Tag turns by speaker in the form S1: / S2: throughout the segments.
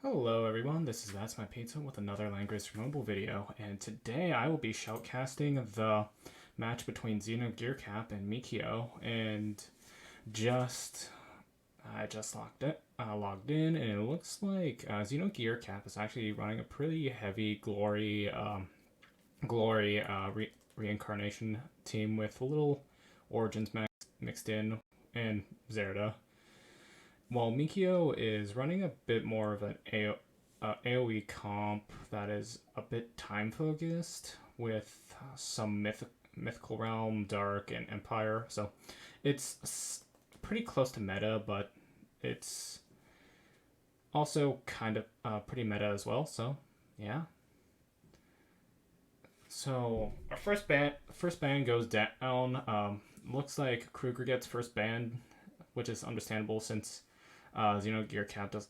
S1: Hello everyone, this is That's My Pizza with another Langrisser mobile video, and today I will be shoutcasting the match between Xenogearcap and Mikio, and just I just logged in, and it looks like Xenogearcap is actually running a pretty heavy glory reincarnation team with a little Origins mixed in and Zerda. While Mikio is running a bit more of an AoE comp that is a bit time focused with some mythical realm, dark, and empire. So it's pretty close to meta, but it's also kind of pretty meta as well. So yeah. So our first ban goes down. Looks like Kruger gets first ban, which is understandable since Xenogearcap does.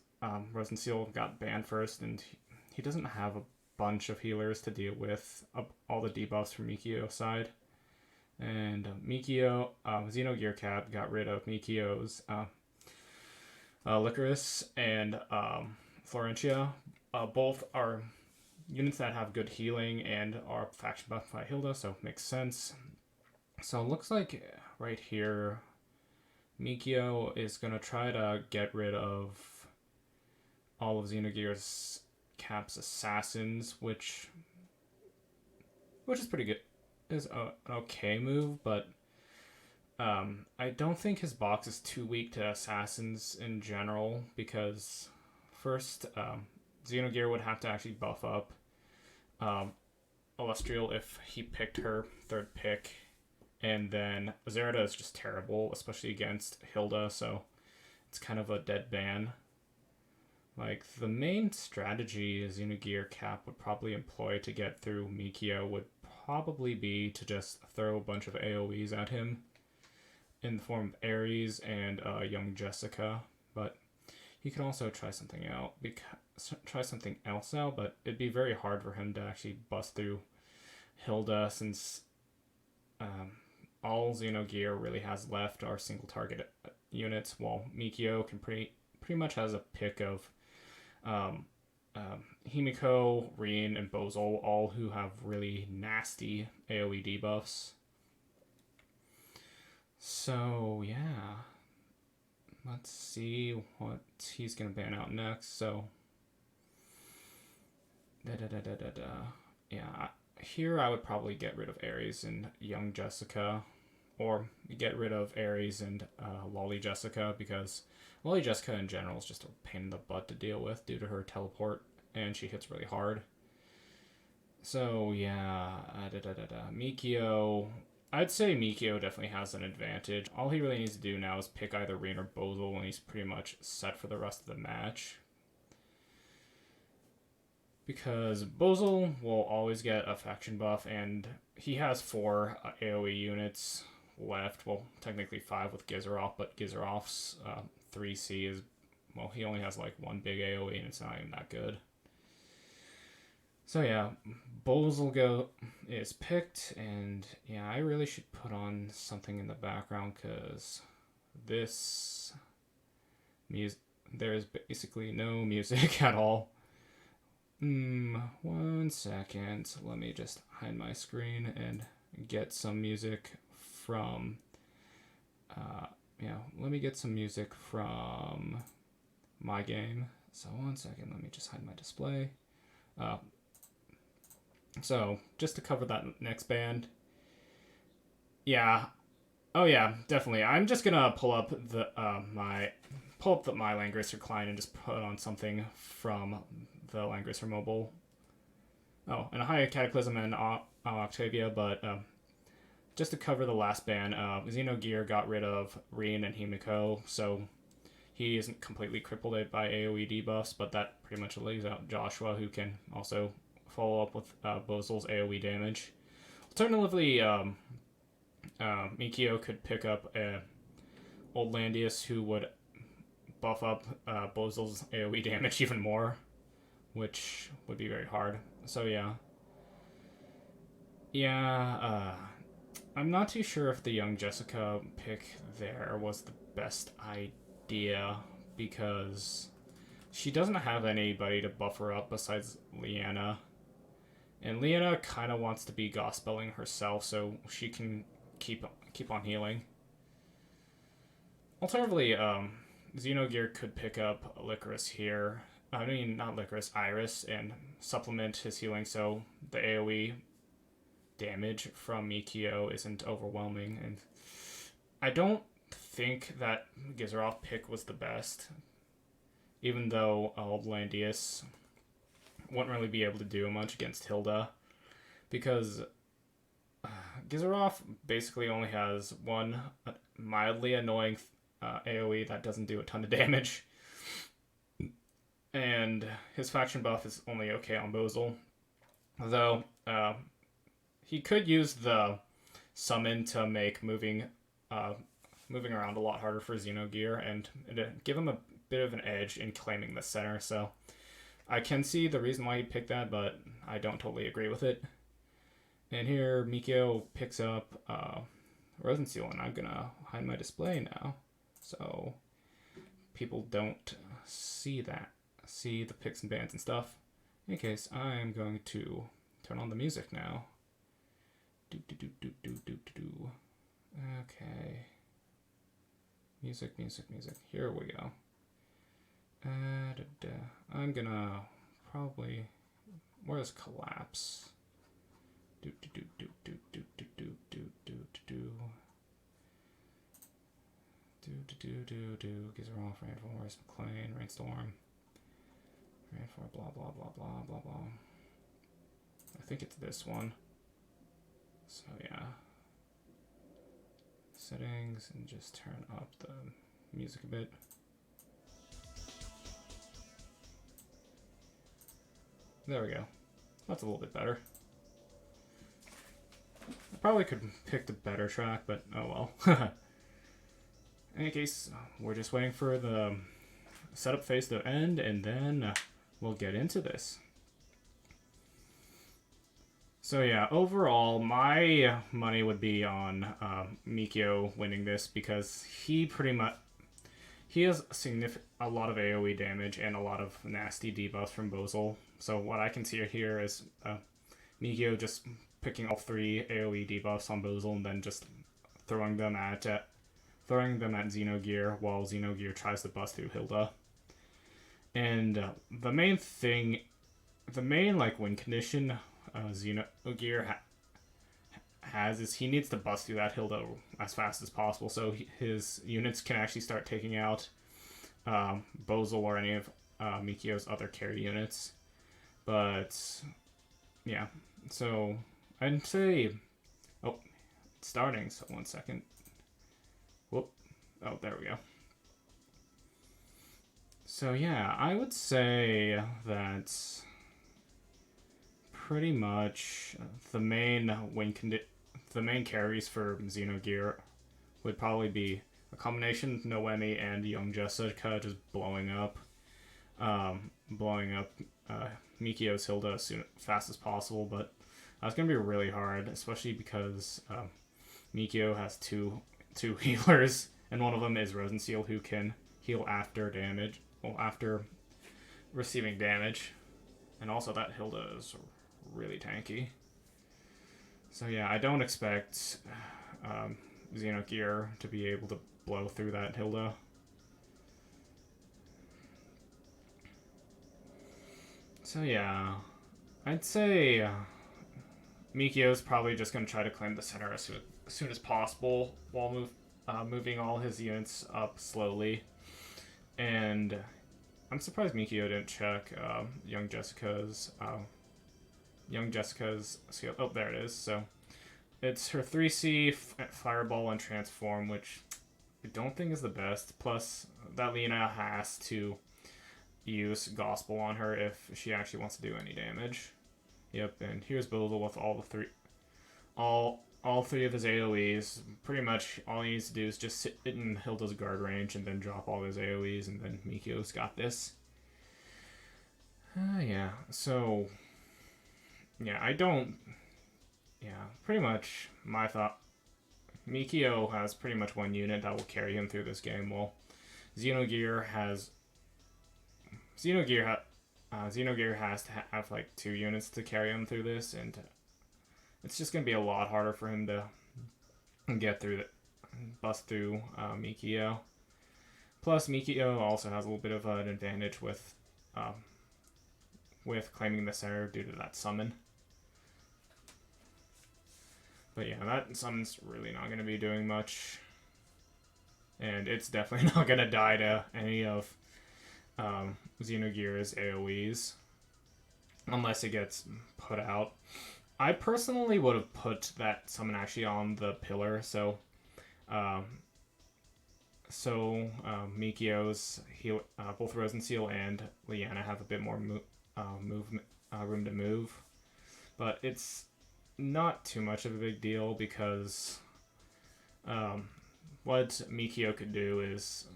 S1: Rosenseal got banned first, and he doesn't have a bunch of healers to deal with all the debuffs from Mikio's side. And Xenogearcap got rid of Mikio's Licorice and Florentia. Both are units that have good healing and are faction buffed by Hilda, so it makes sense. So it looks like right here, Mikio is going to try to get rid of all of Xenogearcap's assassins, which is pretty good. Is an okay move, but I don't think his box is too weak to assassins in general, because first, Xenogear would have to actually buff up Illustrial if he picked her third pick, and then Zerda is just terrible, especially against Hilda, so it's kind of a dead ban. Like, the main strategy Xenogearcap would probably employ to get through Mikio would probably be to just throw a bunch of AoEs at him in the form of Ares and young Jessica, but he could also try something else out, but it'd be very hard for him to actually bust through Hilda, since all Xenogear really has left are single target units, while Mikio can pretty much has a pick of Himiko, Reen, and Bozol, all who have really nasty AoE debuffs. So yeah, let's see what he's gonna ban out next. So yeah, here I would probably get rid of Ares and young Jessica, or get rid of Ares and Lolly Jessica, because Lolly Jessica in general is just a pain in the butt to deal with due to her teleport, and she hits really hard. So yeah, Mikio. I'd say Mikio definitely has an advantage. All he really needs to do now is pick either Reen or Bozol, and he's pretty much set for the rest of the match. Because Bozol will always get a faction buff, and he has 4 AoE units left. Well, technically 5 with Gizaroff, but Gizaroff's 3C is, well, he only has like 1 big AoE, and it's not even that good. So yeah, Bozol is picked, and yeah, I really should put on something in the background, because this music, there's basically no music at all. 1 second, let me just hide my screen and get some music from, let me get some music from my game. So 1 second, let me just hide my display. So just to cover that next band, yeah, oh yeah, definitely. I'm just gonna pull up my Langrisser client and just put on something from the Langrisser mobile. Oh, and a higher Cataclysm and Octavia, but just to cover the last ban, Xenogear got rid of Reen and Himiko, so he isn't completely crippled by AoE debuffs, but that pretty much leaves out Joshua, who can also follow up with Bozol's AoE damage. Alternatively, Mikio could pick up Old Landius, who would buff up Bozol's AoE damage even more, which would be very hard. So yeah. I'm not too sure if the young Jessica pick there was the best idea, because she doesn't have anybody to buff her up besides Leanna. And Leanna kind of wants to be gospeling herself so she can keep on healing. Alternatively, Xenogear could pick up Licorice here. I mean, not Licorice, Iris, and supplement his healing so the AoE damage from Mikio isn't overwhelming. And I don't think that Gizaroff pick was the best, even though Landius wouldn't really be able to do much against Hilda, because Gizaroff basically only has one mildly annoying AoE that doesn't do a ton of damage, and his faction buff is only okay on Bozil, though he could use the summon to make moving around a lot harder for Xenogear and give him a bit of an edge in claiming the center. So I can see the reason why he picked that, but I don't totally agree with it. And here Mikio picks up Rosensteel, and I'm gonna hide my display now so people don't see the picks and bans and stuff. In any case, I'm going to turn on the music now. Okay. Music. Here we go. I'm gonna probably... Where's Collapse? Gizaroff, Rainforest, McLean, Rainstorm. Rainforest, blah, blah, blah, blah, blah, blah. I think it's this one. So, yeah. Settings, and just turn up the music a bit. There we go. That's a little bit better. I probably could have picked a better track, but oh well. In any case, we're just waiting for the setup phase to end, and then we'll get into this. So yeah, overall, my money would be on Mikio winning this, because he has a lot of AoE damage and a lot of nasty debuffs from Bozil. So what I can see here is Mikio just picking all 3 AoE debuffs on Bozil and then just throwing them at Xenogear while Xenogear tries to bust through Hilda. And the main win condition Xenogear has is he needs to bust through that Hilda as fast as possible so his units can actually start taking out Bozil or any of Mikio's other carry units. But yeah, so I'd say, oh, it's starting, so 1 second. Whoop. Oh, there we go. So yeah, I would say that pretty much the main carries for Xenogear would probably be a combination of Noemi and young Jessica just blowing up Mikio's Hilda as fast as possible, but that's gonna be really hard, especially because Mikio has two healers, and one of them is Rosensteel, who can heal after receiving damage, and also that Hilda is really tanky. So yeah, I don't expect Xenogear to be able to blow through that Hilda. So yeah, I'd say Mikio's probably just going to try to claim the center as soon as possible while moving all his units up slowly. And I'm surprised Mikio didn't check young Jessica's skill. Oh, there it is. So it's her 3C Fireball and Transform, which I don't think is the best. Plus, that Lena has to use Gospel on her if she actually wants to do any damage. Yep, and here's Bozil with all 3 of his AoEs. Pretty much all he needs to do is just sit in Hilda's guard range and then drop all his AoEs, and then Mikio's got this. Yeah, so yeah, pretty much my thought. Mikio has pretty much one unit that will carry him through this game, while Xenogear has Xenogear has to have like 2 units to carry him through this, and it's just gonna be a lot harder for him to get through the bust through Mikio. Plus, Mikio also has a little bit of an advantage with claiming the center due to that summon. But yeah, that summon's really not going to be doing much. And it's definitely not going to die to any of Xenogear's AoEs. Unless it gets put out. I personally would have put that summon actually on the pillar, so Mikio's heal, both Rosenseal and Leanna have a bit more room to move. But it's not too much of a big deal because what Mikio could do is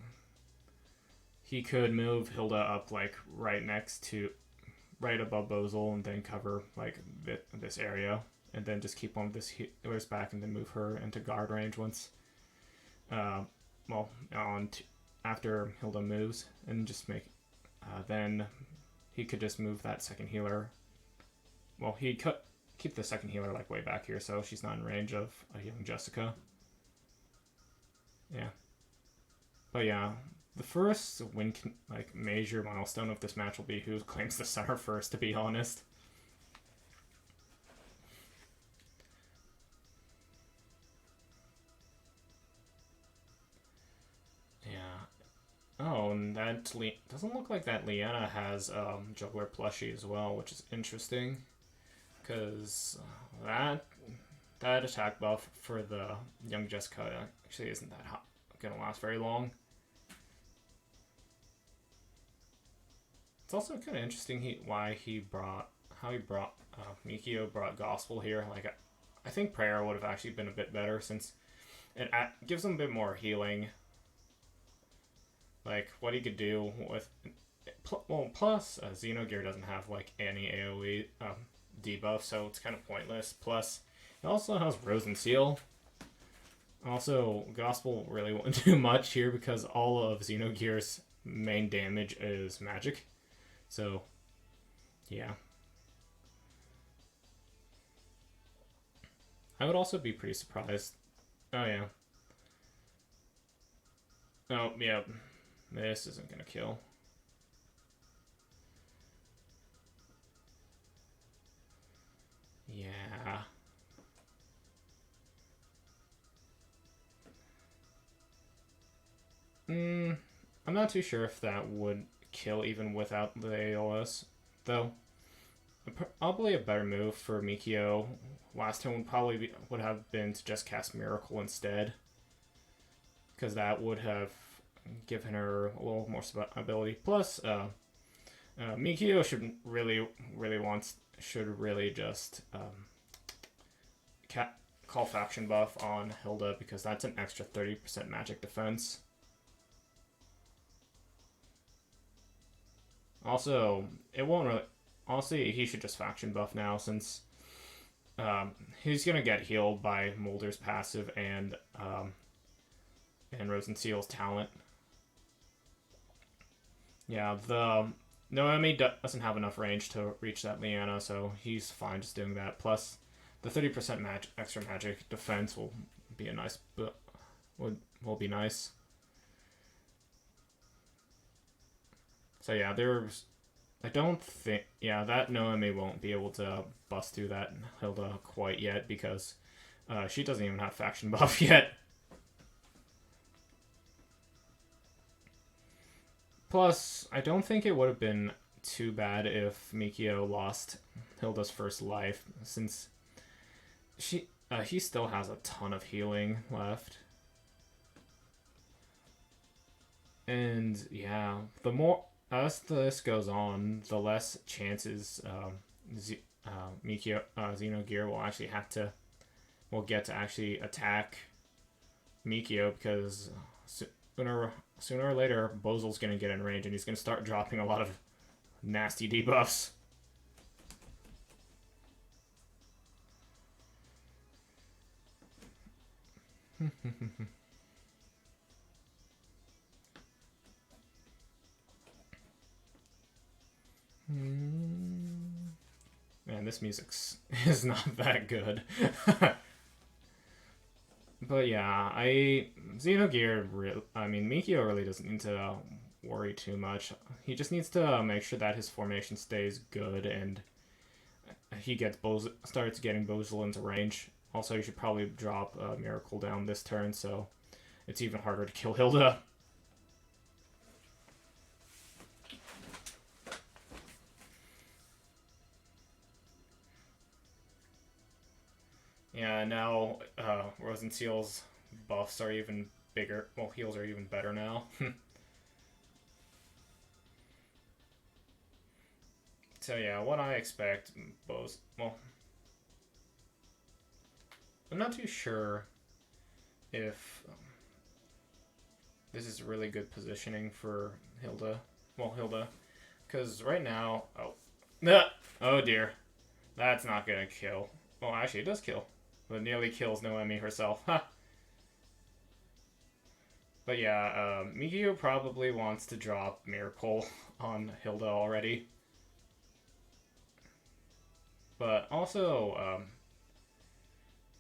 S1: he could move Hilda up like right above Bozel and then cover like this area and then just keep one of this healers back and then move her into guard range once after Hilda moves and just make then he could just move that second healer. Well, he could keep the second healer like way back here so she's not in range of a young Jessica. Yeah. But yeah, the first major milestone of this match will be who claims the center first, to be honest. Yeah. Oh, and that doesn't look like that Leanna has juggler plushie as well, which is interesting. Because that attack buff for the young Jessica actually isn't that gonna last very long. It's also kind of interesting how Mikio brought Gospel here. Like, I think Prayer would have actually been a bit better since it gives him a bit more healing. Like, what he could do with... plus, Xenogear doesn't have, like, any AoE debuff, so it's kind of pointless. Plus, it also has Rosenseal. Also, Gospel really won't do much here because all of Xenogear's main damage is magic. So, yeah. I would also be pretty surprised. Oh, yeah. Oh, yeah. This isn't gonna kill. Yeah. I'm not too sure if that would kill even without the AOS, though. Probably a better move for Mikio last time would have been to just cast Miracle instead, because that would have given her a little more ability. Plus, Mikio should really just call faction buff on Hilda because that's an extra 30% magic defense. Also, it won't really... Honestly, he should just faction buff now since he's going to get healed by Molder's passive and Rosenseal's talent. Yeah, the Noemi doesn't have enough range to reach that Leanna, so he's fine just doing that. Plus, the 30% extra magic defense will be a nice... will be nice. So yeah, I don't think... Yeah, that Noemi won't be able to bust through that Hilda quite yet because she doesn't even have faction buff yet. Plus, I don't think it would have been too bad if Mikio lost Hilda's first life since he still has a ton of healing left. And yeah, the more... As this goes on, the less chances Xenogear will get to actually attack Mikio because sooner or later Bozel's going to get in range and he's going to start dropping a lot of nasty debuffs. Man, this music is not that good. But yeah, Mikio really doesn't need to worry too much. He just needs to make sure that his formation stays good and he starts getting Bozil into range. Also, you should probably drop Miracle down this turn, so it's even harder to kill Hilda. Yeah, now Rosenseal's buffs are even bigger. Well, heals are even better now. So yeah, what I expect, well, I'm not too sure if this is really good positioning for Hilda. Well, Hilda, because right now, oh dear, that's not gonna kill. Well, actually, it does kill, but it nearly kills Noemi herself. Ha. But yeah, Mikio probably wants to drop Miracle on Hilda already. But also,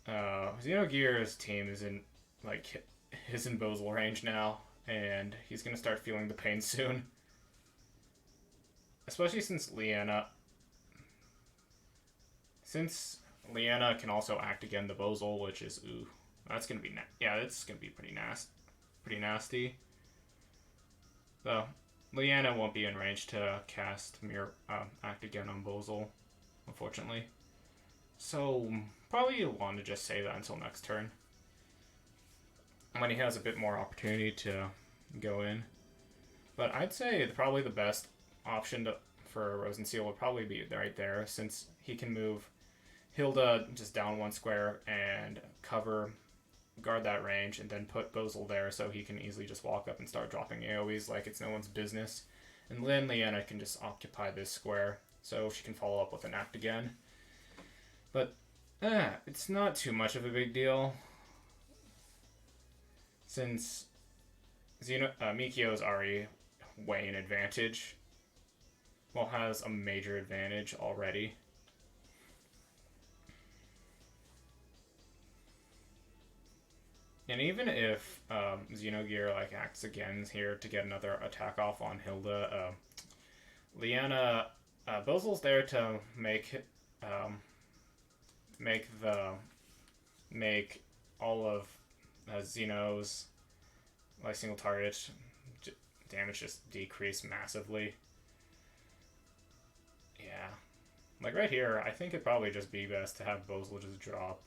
S1: Xenogear's team is in Bozal range now, and he's gonna start feeling the pain soon. Especially since Leanna can also act again the Bozal, which is that's gonna be it's gonna be pretty nasty. So Leanna won't be in range to cast act again on Bozal, unfortunately. So probably you'll want to just save that until next turn, when he has a bit more opportunity to go in. But I'd say probably the best option for Rosenseal would probably be right there, since he can move Hilda just down one square and guard that range, and then put Bozil there so he can easily just walk up and start dropping AoEs like it's no one's business. And then Leanna can just occupy this square so she can follow up with an act again. But it's not too much of a big deal, since Mikio is already way in advantage. Well, has a major advantage already. And even if Xenogear acts again here to get another attack off on Hilda, Leanna, Bozil's there to make all of Xeno's single target damage just decrease massively. Yeah, right here, I think it'd probably just be best to have Bozil just drop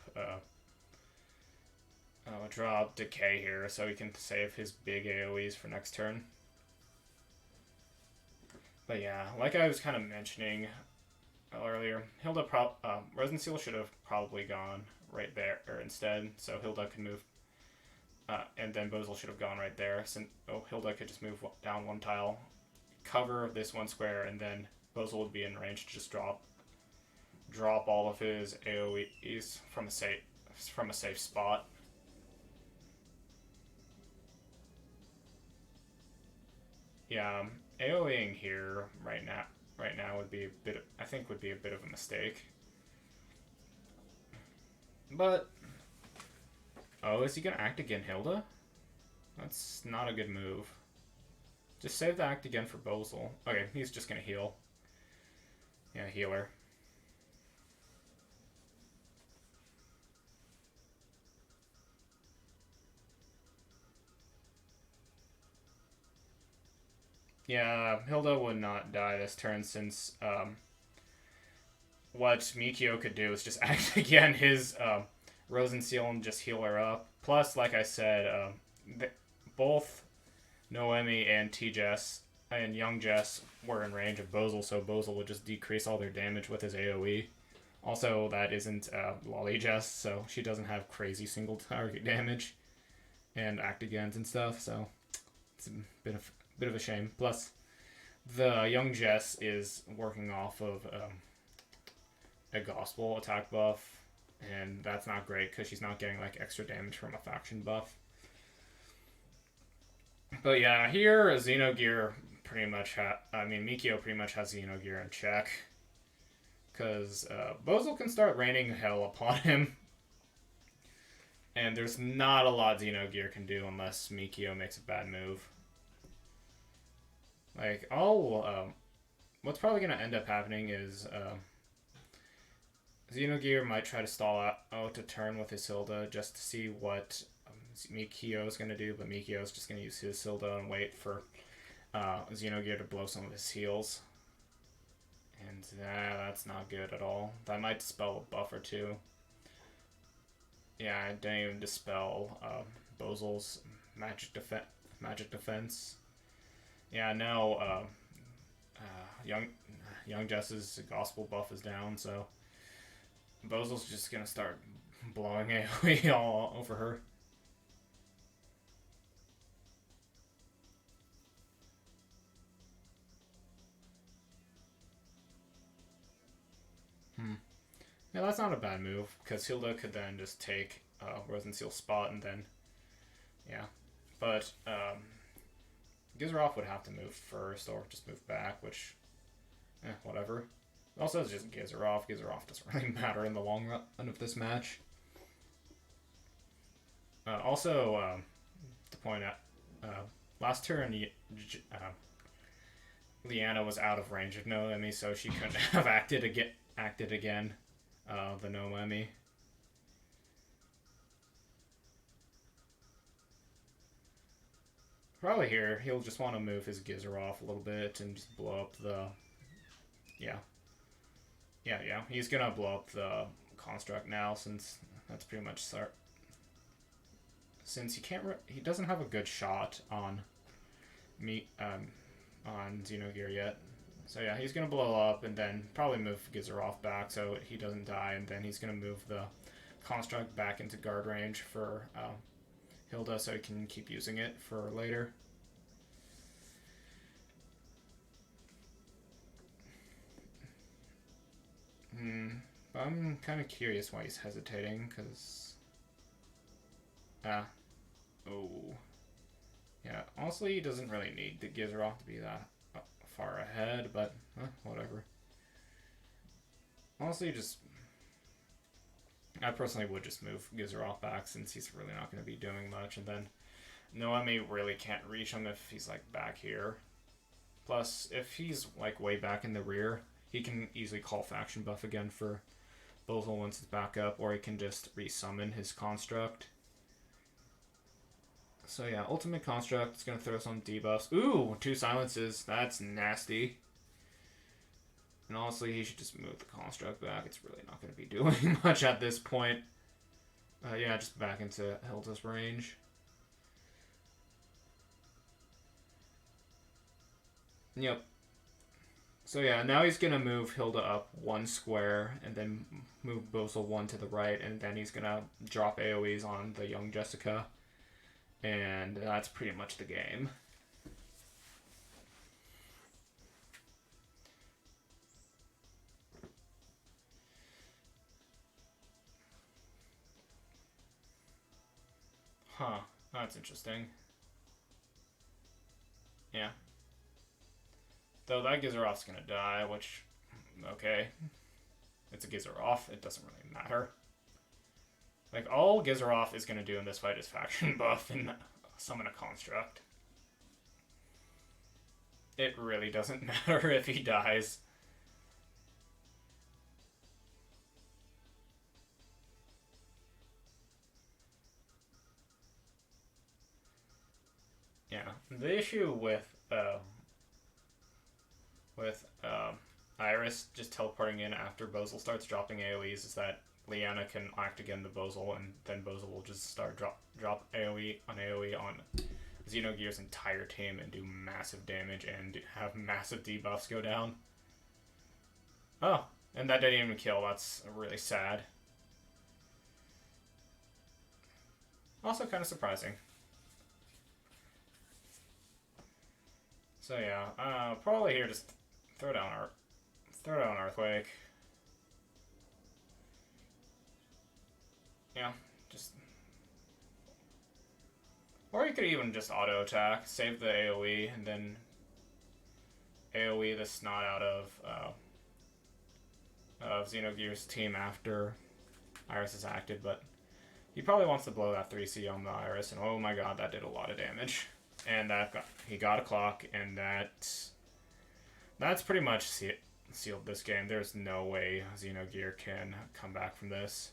S1: Decay here so he can save his big AoEs for next turn. But yeah, like I was kind of mentioning earlier, Rosenseal should have probably gone right there instead, so Hilda could move, and then Bozil should have gone right there. Hilda could just move down one tile, cover this one square, and then Bozil would be in range to just drop all of his AoEs from a safe spot. Yeah, AoEing here right now would be a bit of a mistake. But is he gonna act again, Hilda? That's not a good move. Just save the act again for Bozil. Okay, he's just gonna heal. Yeah, healer. Yeah, Hilda would not die this turn, since what Mikio could do is just act again his Rosenseal and just heal her up. Plus, like I said, both Noemi and T-Jess and Young Jess were in range of Bozil, so Bozil would just decrease all their damage with his AoE. Also, that isn't Lolly Jess, so she doesn't have crazy single target damage and act agains and stuff, so it's a bit of a shame. Plus, the Young Jess is working off of a Gospel attack buff, and that's not great because she's not getting extra damage from a faction buff. But yeah, here Xenogear pretty much Mikio pretty much has Xenogear in check. Because Bozil can start raining hell upon him. And there's not a lot Xenogear can do unless Mikio makes a bad move. Like, what's probably going to end up happening is Xenogear might try to stall out a turn with his Hilda just to see what Mikio is going to do, but Mikio is just going to use his Hilda and wait for Xenogear to blow some of his heals. And that's not good at all. That might dispel a buff or two. Yeah, I didn't even dispel Bozil's magic defense. Yeah, now Young Jess's gospel buff is down, so Bozil's just gonna start blowing AoE all over her. Yeah, that's not a bad move, because Hilda could then just take Rosenseal's spot and then, yeah. But Gizerov would have to move first or just move back, which, whatever. Also, it's just Gizerov. Gizerov doesn't really matter in the long run of this match. Also, to point out, last turn, Liana was out of range of Noemi, so she couldn't have acted again. The Noemi. Probably here, he'll just want to move his Gizerov a little bit and just blow up the... Yeah. He's gonna blow up the construct now, since that's pretty much since he doesn't have a good shot on on Xenogear yet. So yeah, he's gonna blow up and then probably move Gizerov back so he doesn't die, and then he's gonna move the construct back into guard range for Hilda so he can keep using it for later. But I'm kind of curious why he's hesitating, because... Yeah, honestly, he doesn't really need the Gizerov to be that far ahead, but whatever. Honestly, I personally would just move Gizerov back, since he's really not going to be doing much, and then Noemi really can't reach him if he's like back here. Plus, if he's like way back in the rear, he can easily call faction buff again for Bozil once it's back up, or he can just resummon his construct. So yeah, ultimate construct is gonna throw some debuffs. Ooh, 2 silences. That's nasty. And honestly, he should just move the construct back. It's really not gonna be doing much at this point. Yeah, just back into Hilda's range. Yep. So yeah, now he's gonna move Hilda up 1 square and then move Bozil 1 to the right, and then he's gonna drop AoEs on the young Jessica. And that's pretty much the game. Huh, that's interesting. Yeah. Though that Gizerov's gonna die, which, okay. It's a Gizerov, it doesn't really matter. Like, all Gizerov is gonna do in this fight is faction buff and summon a construct. It really doesn't matter if he dies. Yeah, the issue with Iris just teleporting in after Bozil starts dropping AoEs is that Liana can act again to Bozil, and then Bozil will just start drop AoE on Xenogear's entire team and do massive damage and have massive debuffs go down. Oh, and that didn't even kill. That's really sad. Also kind of surprising. So yeah, probably here just throw down Earthquake. Yeah, just... Or you could even just auto-attack, save the AoE, and then AoE the snot out of Xenogear's team after Iris is active, but he probably wants to blow that 3C on the Iris, and oh my god, that did a lot of damage. And he got a clock, and that's pretty much sealed this game. There's no way Xenogear can come back from this.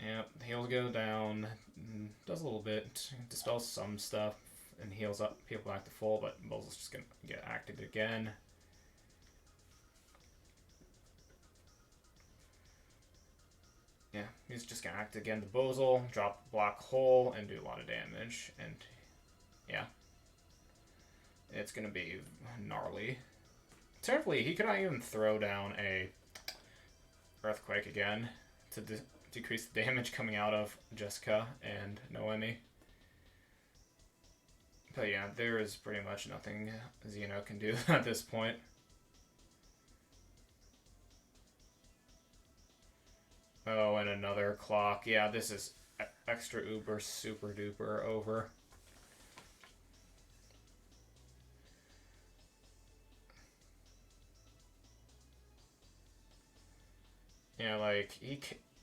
S1: Yep, he'll go down, does a little bit, dispels some stuff, and heals up people back to full, but Bozel's just gonna get active again. Yeah, he's just gonna act again to Bozel, drop black hole, and do a lot of damage, and yeah. It's gonna be gnarly. Terribly, he could not even throw down a Earthquake again to decrease the damage coming out of Jessica and Noemi. But yeah, there is pretty much nothing Xeno can do at this point. Oh, and another clock. Yeah, this is extra uber super duper over. Yeah, like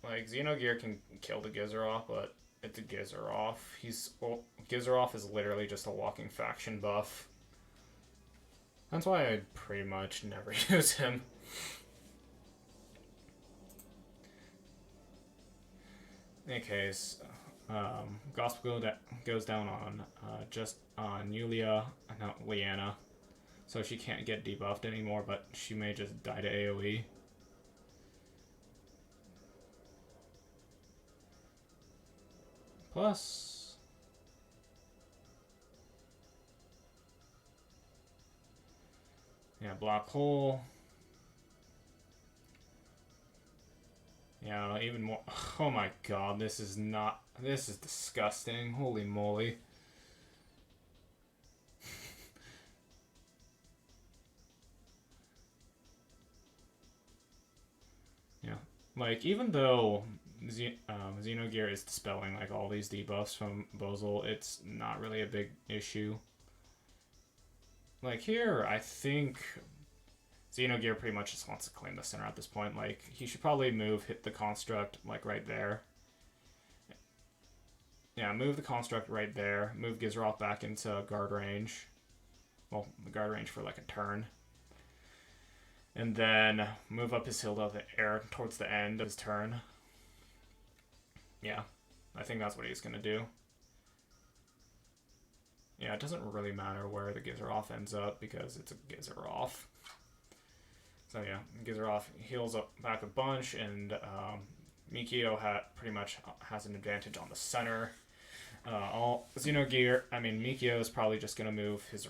S1: Xenogear can kill the Gizeroth, but it's a Gizeroth. Gizeroth is literally just a walking faction buff. That's why I pretty much never use him. In any case, Gospel goes down on just on Yulia, not Leanna, so she can't get debuffed anymore, but she may just die to AoE. Plus, yeah, black hole. Yeah, even more. Oh my god, this is disgusting. Holy moly. Yeah, like, even though Xenogear is dispelling like all these debuffs from Bozel, it's not really a big issue. Like here, I think Xenogear pretty much just wants to claim the center at this point. Like, he should probably hit the construct like right there. Yeah, move the construct right there. Move Gizeroth back into guard range. Well, the guard range for like a turn. And then move up his Hilda of the air towards the end of his turn. Yeah, I think that's what he's going to do. Yeah, it doesn't really matter where the Gizeroth ends up because it's a Gizeroth. So yeah, Gizeroth heals up back a bunch, and Mikio pretty much has an advantage on the center. Mikio is probably just going to move his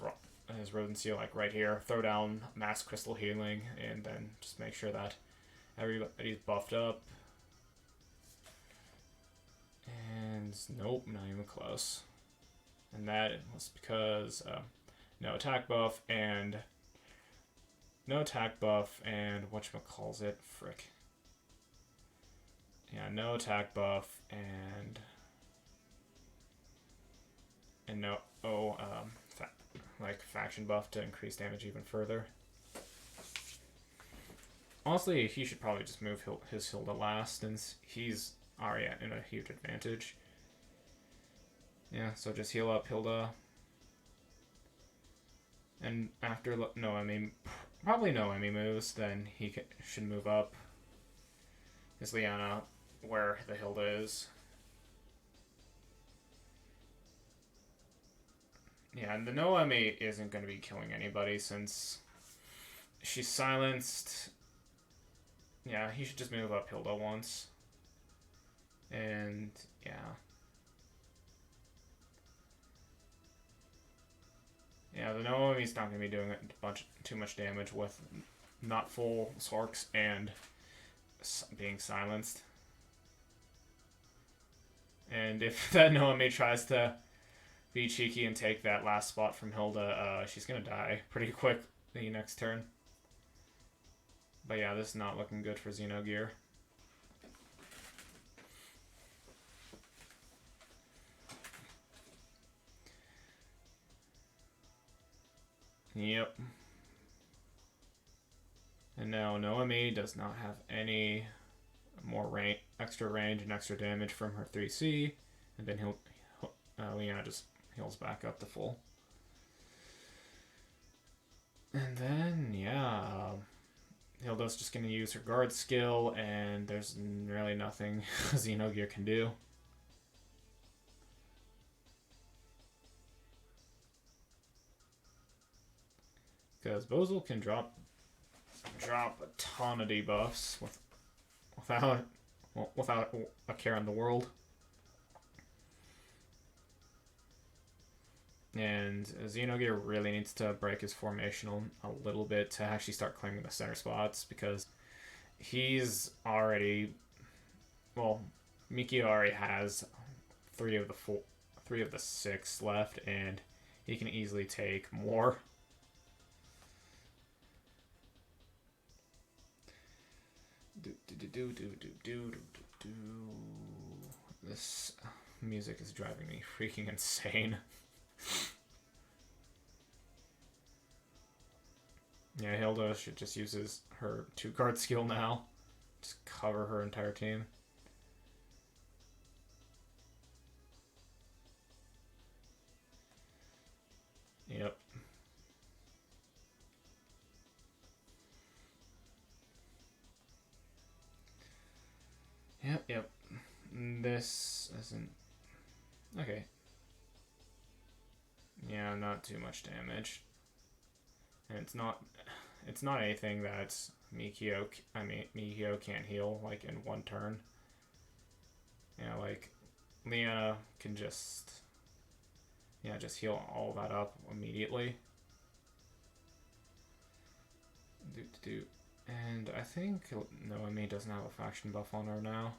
S1: Rodent Seal like right here, throw down Mass Crystal Healing, and then just make sure that everybody's buffed up. And nope, not even close. And that was because no attack buff and whatchamacallit, frick. Yeah, no attack buff and no faction buff to increase damage even further. Honestly, he should probably just move his Hilda last, since he's already in a huge advantage. Yeah, so just heal up Hilda. And after probably Noemi moves, then he should move up his Liana where the Hilda is. Yeah, and the Noemi isn't going to be killing anybody since she's silenced. Yeah, he should just move up Hilda once. And yeah. Yeah, the Noemi's not going to be doing too much damage with not full Sorks and being silenced. And if that Noemi tries to be cheeky and take that last spot from Hilda, she's going to die pretty quick the next turn. But yeah, this is not looking good for Xenogear. Yep. And now Noemi does not have any more extra range and extra damage from her 3C. And then Leanna just heals back up to full. And then, yeah, Hilda's just going to use her guard skill, and there's really nothing Xenogear can do. Because Bozel can drop a ton of debuffs without a care in the world. And Xenogear really needs to break his formation a little bit to actually start claiming the center spots, because he's already, well, Miki already has three of the 6 left, and he can easily take more. This music is driving me freaking insane. Yeah, Hilda should just use her 2-card skill now. Just cover her entire team. Yep. Yep. This isn't... Okay. Yeah, not too much damage. And it's not anything that Mikio can't heal, like, in one turn. Yeah, like, Leanna can just heal all that up immediately. And I think Noemi doesn't have a faction buff on her now.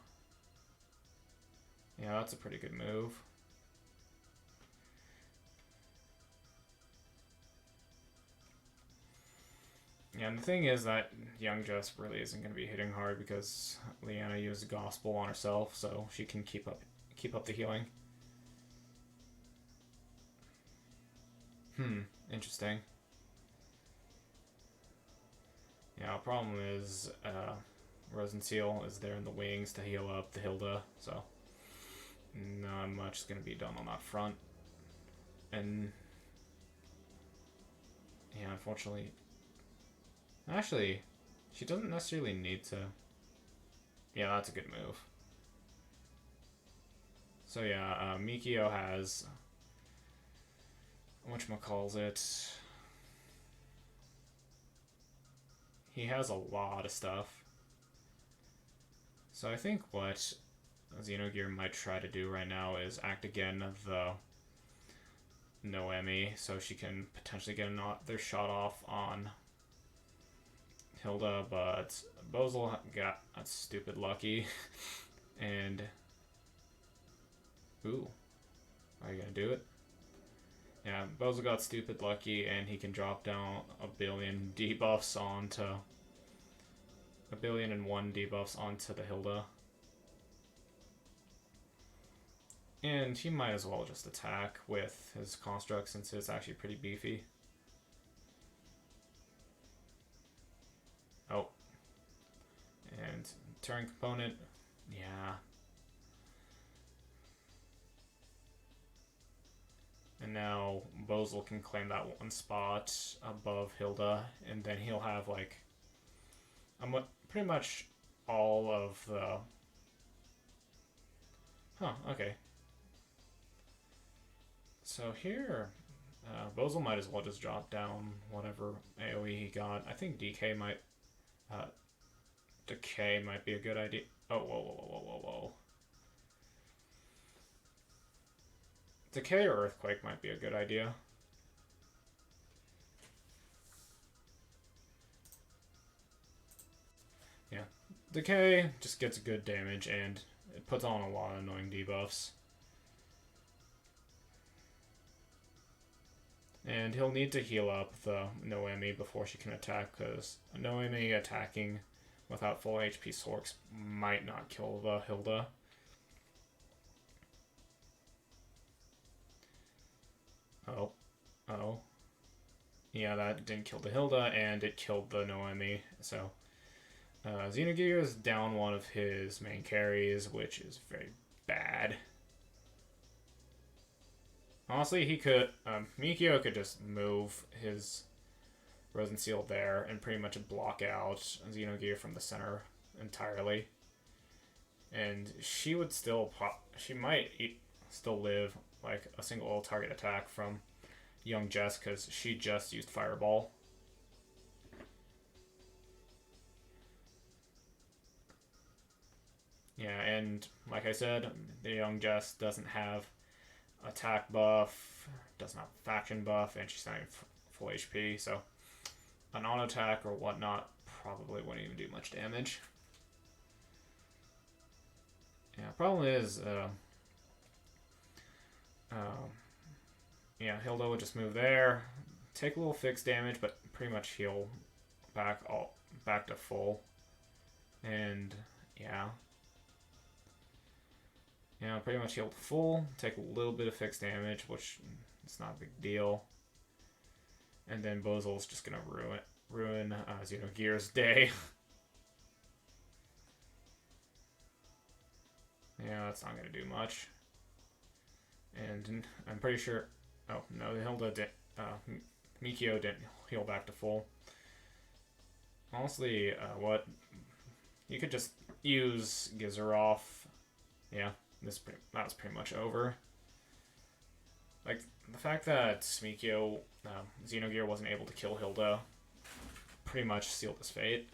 S1: Yeah, that's a pretty good move. Yeah, and the thing is that Young Jess really isn't going to be hitting hard because Leanna used Gospel on herself, so she can keep up the healing. Interesting. Yeah, the problem is Rosenseal is there in the wings to heal up the Hilda, so not much is going to be done on that front. And yeah, unfortunately, actually, she doesn't necessarily need to. Yeah, that's a good move. So yeah, Mikio has whatchamacallit. He has a lot of stuff. So I think what Xenogear might try to do right now is act again the Noemi, so she can potentially get another shot off on Hilda, but Bozel got stupid lucky. And ooh, are you gonna do it? Yeah, Bozel got stupid lucky, and he can drop down a billion debuffs onto a 1,000,000,001 debuffs onto the Hilda. And he might as well just attack with his construct since it's actually pretty beefy. Oh. And turn component, yeah. And now Bozel can claim that one spot above Hilda, and then he'll have like pretty much all of the... Huh, okay. So here, Bozel might as well just drop down whatever AoE he got. I think Decay might be a good idea. Oh, whoa. Decay or Earthquake might be a good idea. Yeah. Decay just gets good damage and it puts on a lot of annoying debuffs. And he'll need to heal up the Noemi before she can attack, because Noemi attacking without full HP Sorks might not kill the Hilda. Oh. yeah, that didn't kill the Hilda, and it killed the Noemi. So Xenogear is down one of his main carries, which is very bad. Honestly, he could Mikio could just move his Rosenseal there and pretty much block out Xenogear from the center entirely. And she would still she might still live like a single target attack from young Jess because she just used Fireball. Yeah, and like I said, the young Jess doesn't have attack buff, doesn't have faction buff, and she's not even full HP, so an auto attack or whatnot probably wouldn't even do much damage. Yeah, problem is, yeah, Hilda would just move there, take a little fixed damage, but pretty much heal back to full. And yeah, pretty much heal to full. Take a little bit of fixed damage, which it's not a big deal. And then Bozel's just gonna ruin Xenogear's day. Yeah, that's not gonna do much. And I'm pretty sure. Oh no, the Hilda did. Mikio didn't heal back to full. Honestly, what you could just use Gizeroff. Yeah, that was pretty much over. Like the fact that Mikio, Xenogear wasn't able to kill Hilda, pretty much sealed his fate.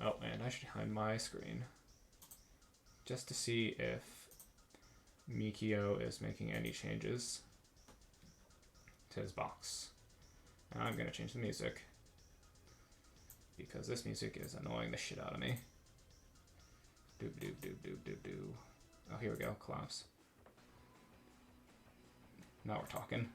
S1: Oh, and I should hide my screen just to see if Mikio is making any changes to his box. I'm gonna change the music because this music is annoying the shit out of me. Doob doob doob doob doob doo. Oh, here we go. Collapse. Now we're talking.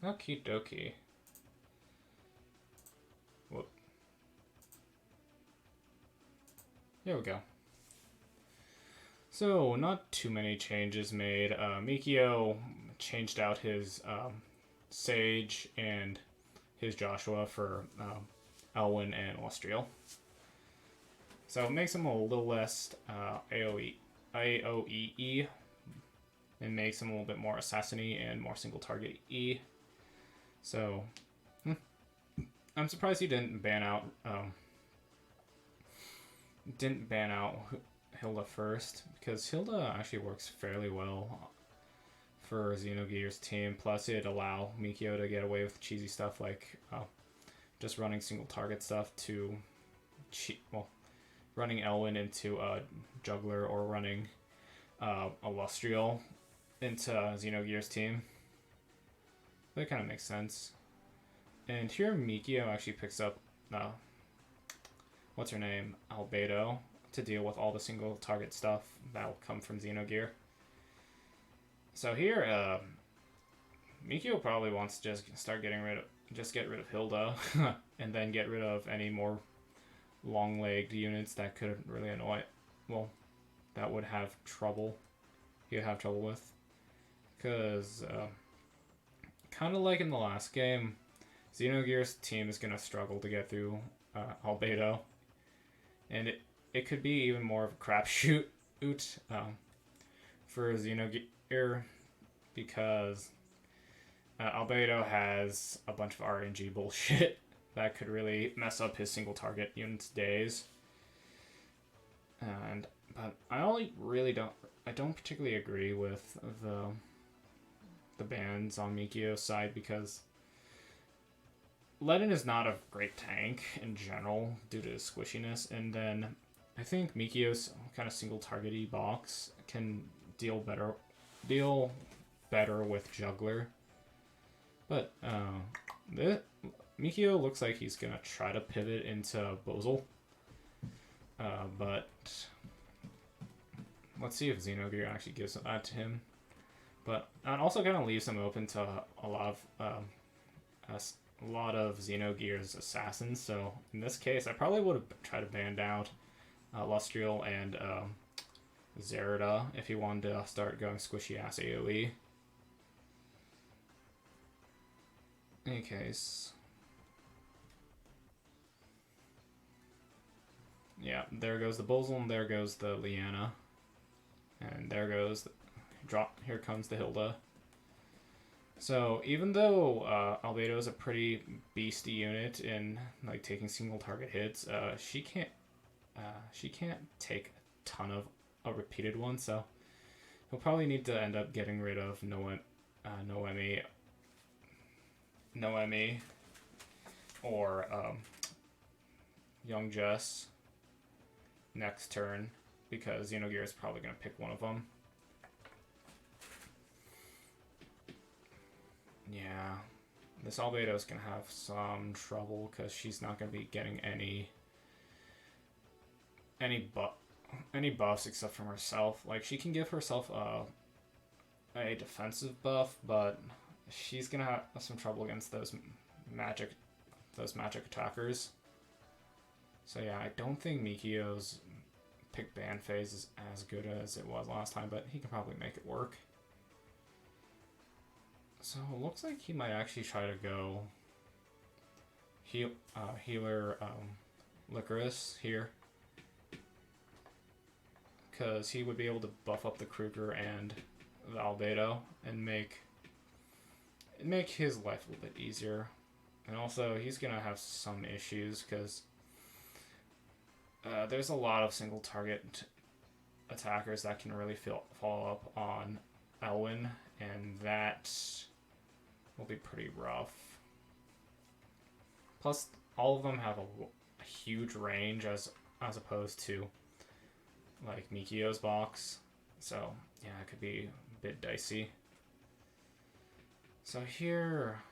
S1: Okie dokie. Whoop. There we go. So, not too many changes made. Mikio changed out his Sage and his Joshua for Elwyn and Austriel. So it makes him a little less AoE, and makes him a little bit more assassin-y and more single target E. So I'm surprised he didn't ban out Hilda first, because Hilda actually works fairly well for Xenogear's team. Plus, it'd allow Mikio to get away with cheesy stuff like just running single target stuff to running Elwyn into a Juggler or running Illustrial into Xenogear's team. That kind of makes sense. And here Mikio actually picks up what's her name? Albedo, to deal with all the single target stuff that'll come from Xenogear. So here, Mikio probably wants to just get rid of Hilda, and then get rid of any more long-legged units that could really annoy. Well, that would have trouble. He'd have trouble with, because kind of like in the last game, Xenogear's team is gonna struggle to get through Albedo, and it could be even more of a crapshoot for Xenogear, because Albedo has a bunch of RNG bullshit that could really mess up his single target unit's days. But I don't particularly agree with the bans on Mikio's side, because Ledin is not a great tank in general due to his squishiness, and then I think Mikio's kind of single target-y box can deal better with Juggler. But Mikio looks like he's gonna try to pivot into Bozel. But let's see if Xenogear actually gives that to him. But it also kind of leaves him open to a lot of Xenogear's assassins. So in this case, I probably would have tried to banned out Lustriel and Zerida if he wanted to start going squishy ass AoE. In any case, yeah, there goes the Bozel, and there goes the Liana, and there goes here comes the Hilda. So even though Albedo is a pretty beastie unit in like taking single target hits, she can't take a ton of a repeated one. So he'll probably need to end up getting rid of Noemi, or Young Jess next turn, because Xenogear is probably going to pick one of them. Yeah, this Albedo is going to have some trouble because she's not going to be getting any buffs except from herself. Like, she can give herself a defensive buff, but she's going to have some trouble against those magic attackers. So yeah, I don't think Mikio's pick ban phase is as good as it was last time, but he can probably make it work. So it looks like he might actually try to go healer Licorice here, because he would be able to buff up the Kruger and the Albedo and make his life a little bit easier. And also, he's gonna have some issues because there's a lot of single target attackers that can really follow up on Elwyn, and that will be pretty rough. Plus, all of them have a huge range as opposed to like Mikio's box. So yeah, it could be a bit dicey. So here,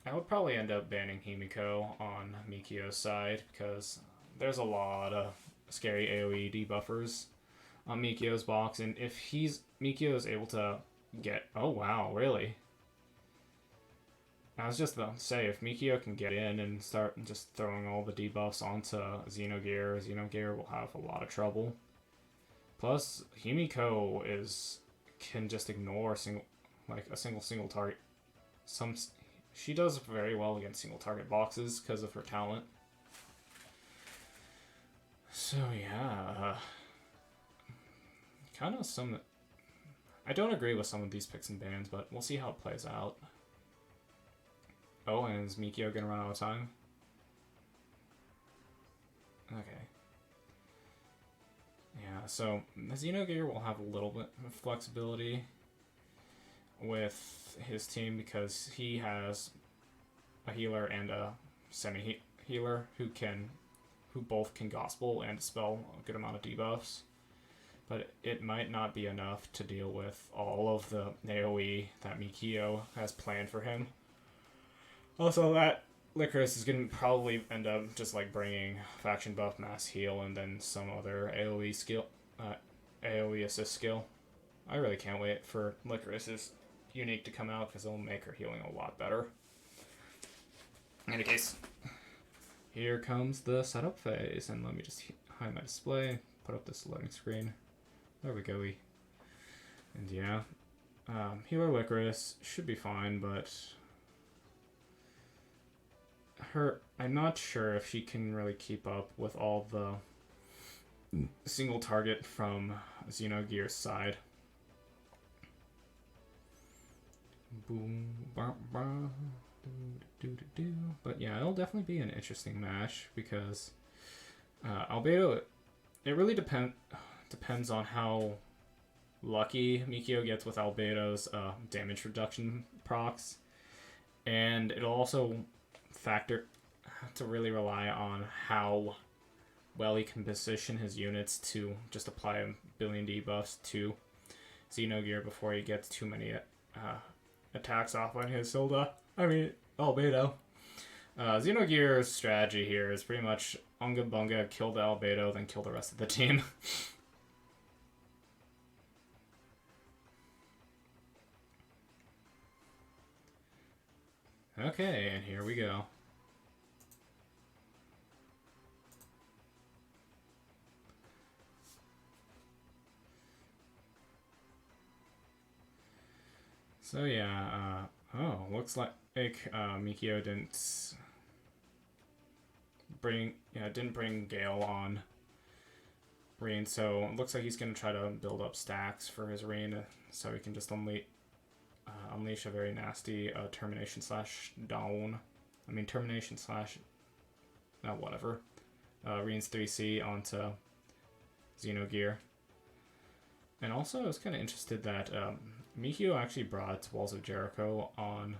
S1: I would probably end up banning Himiko on Mikio's side, because there's a lot of scary AoE debuffers on Mikio's box, and if Mikio is able to get... Oh wow, really? I was just about to say, if Mikio can get in and start just throwing all the debuffs onto Xenogear will have a lot of trouble. Plus, Himiko can just ignore a single target. She does very well against single target boxes because of her talent. So yeah, kind of some... I don't agree with some of these picks and bans, but we'll see how it plays out. Oh, and is Mikio gonna run out of time? Okay. Yeah, so Xenogear will have a little bit of flexibility with his team because he has a healer and a semi-healer who both can gospel and dispel a good amount of debuffs. But it might not be enough to deal with all of the AoE that Mikio has planned for him. Also, that Licorice is going to probably end up just like bringing faction buff, mass heal, and then some other AoE skill, AoE assist skill. I really can't wait for Licorice's unique to come out because it'll make her healing a lot better. In any case, here comes the setup phase, and let me just hide my display, put up this loading screen. There we go. And yeah, healer Licorice should be fine, but I'm not sure if she can really keep up with all the single target from Xenogear's side. Boom, bah, bah, but yeah, it'll definitely be an interesting match because Albedo, it really depends on how lucky Mikio gets with Albedo's damage reduction procs, and it'll also to really rely on how well he can position his units to just apply a billion debuffs to Xenogear before he gets too many attacks off on his Albedo. Xenogear's strategy here is pretty much Unga Bunga, kill the Albedo, then kill the rest of the team. Okay, and here we go. So yeah, looks like Mikio didn't bring Gale on Reen, so it looks like he's gonna try to build up stacks for his Reen, so he can just unleash a very nasty termination slash down. I mean termination slash, whatever. Reen's 3C onto Xenogear. And also, I was kind of interested that Mikio actually brought Walls of Jericho on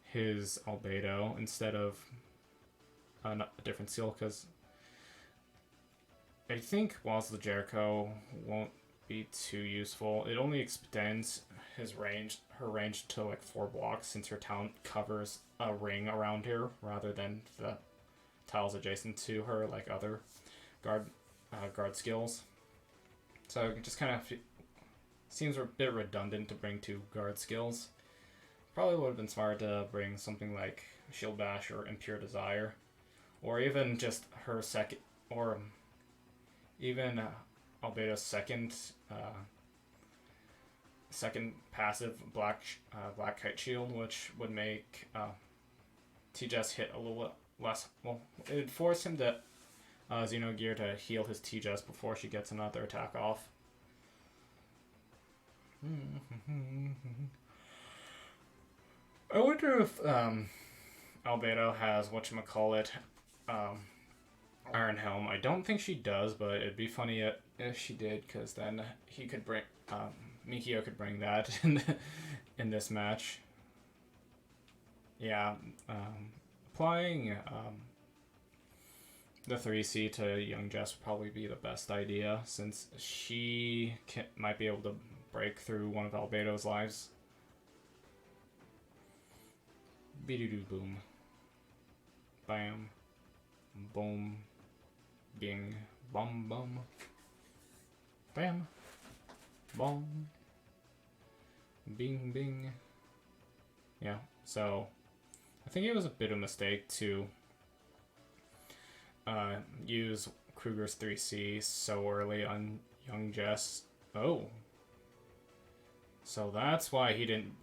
S1: his Albedo instead of a different seal, because I think Walls of Jericho won't be too useful. It only extends her range to like 4 blocks, since her talent covers a ring around her rather than the tiles adjacent to her, like other guard skills. So it just kind of seems a bit redundant to bring 2 guard skills. Probably would have been smart to bring something like Shield Bash or Impure Desire, or even just her second, or even Albedo's second passive Black Kite Shield, which would make T-Jess hit a little less. Well, it would force him to Xenogear to heal his T-Jess before she gets another attack off. I wonder if Albedo has whatchamacallit, Iron Helm. I don't think she does, but it'd be funny if she did, because then he could bring Mikio could bring that in this match. Yeah, applying the 3C to Young Jess would probably be the best idea, since she might be able to break through one of Albedo's lives. Be-doo-doo boom. Bam. Boom. Bing. Bum bum. Bam. Boom. Bing bing. Yeah, so I think it was a bit of a mistake to use Kruger's 3C so early on Young Jess. Oh. So that's why he didn't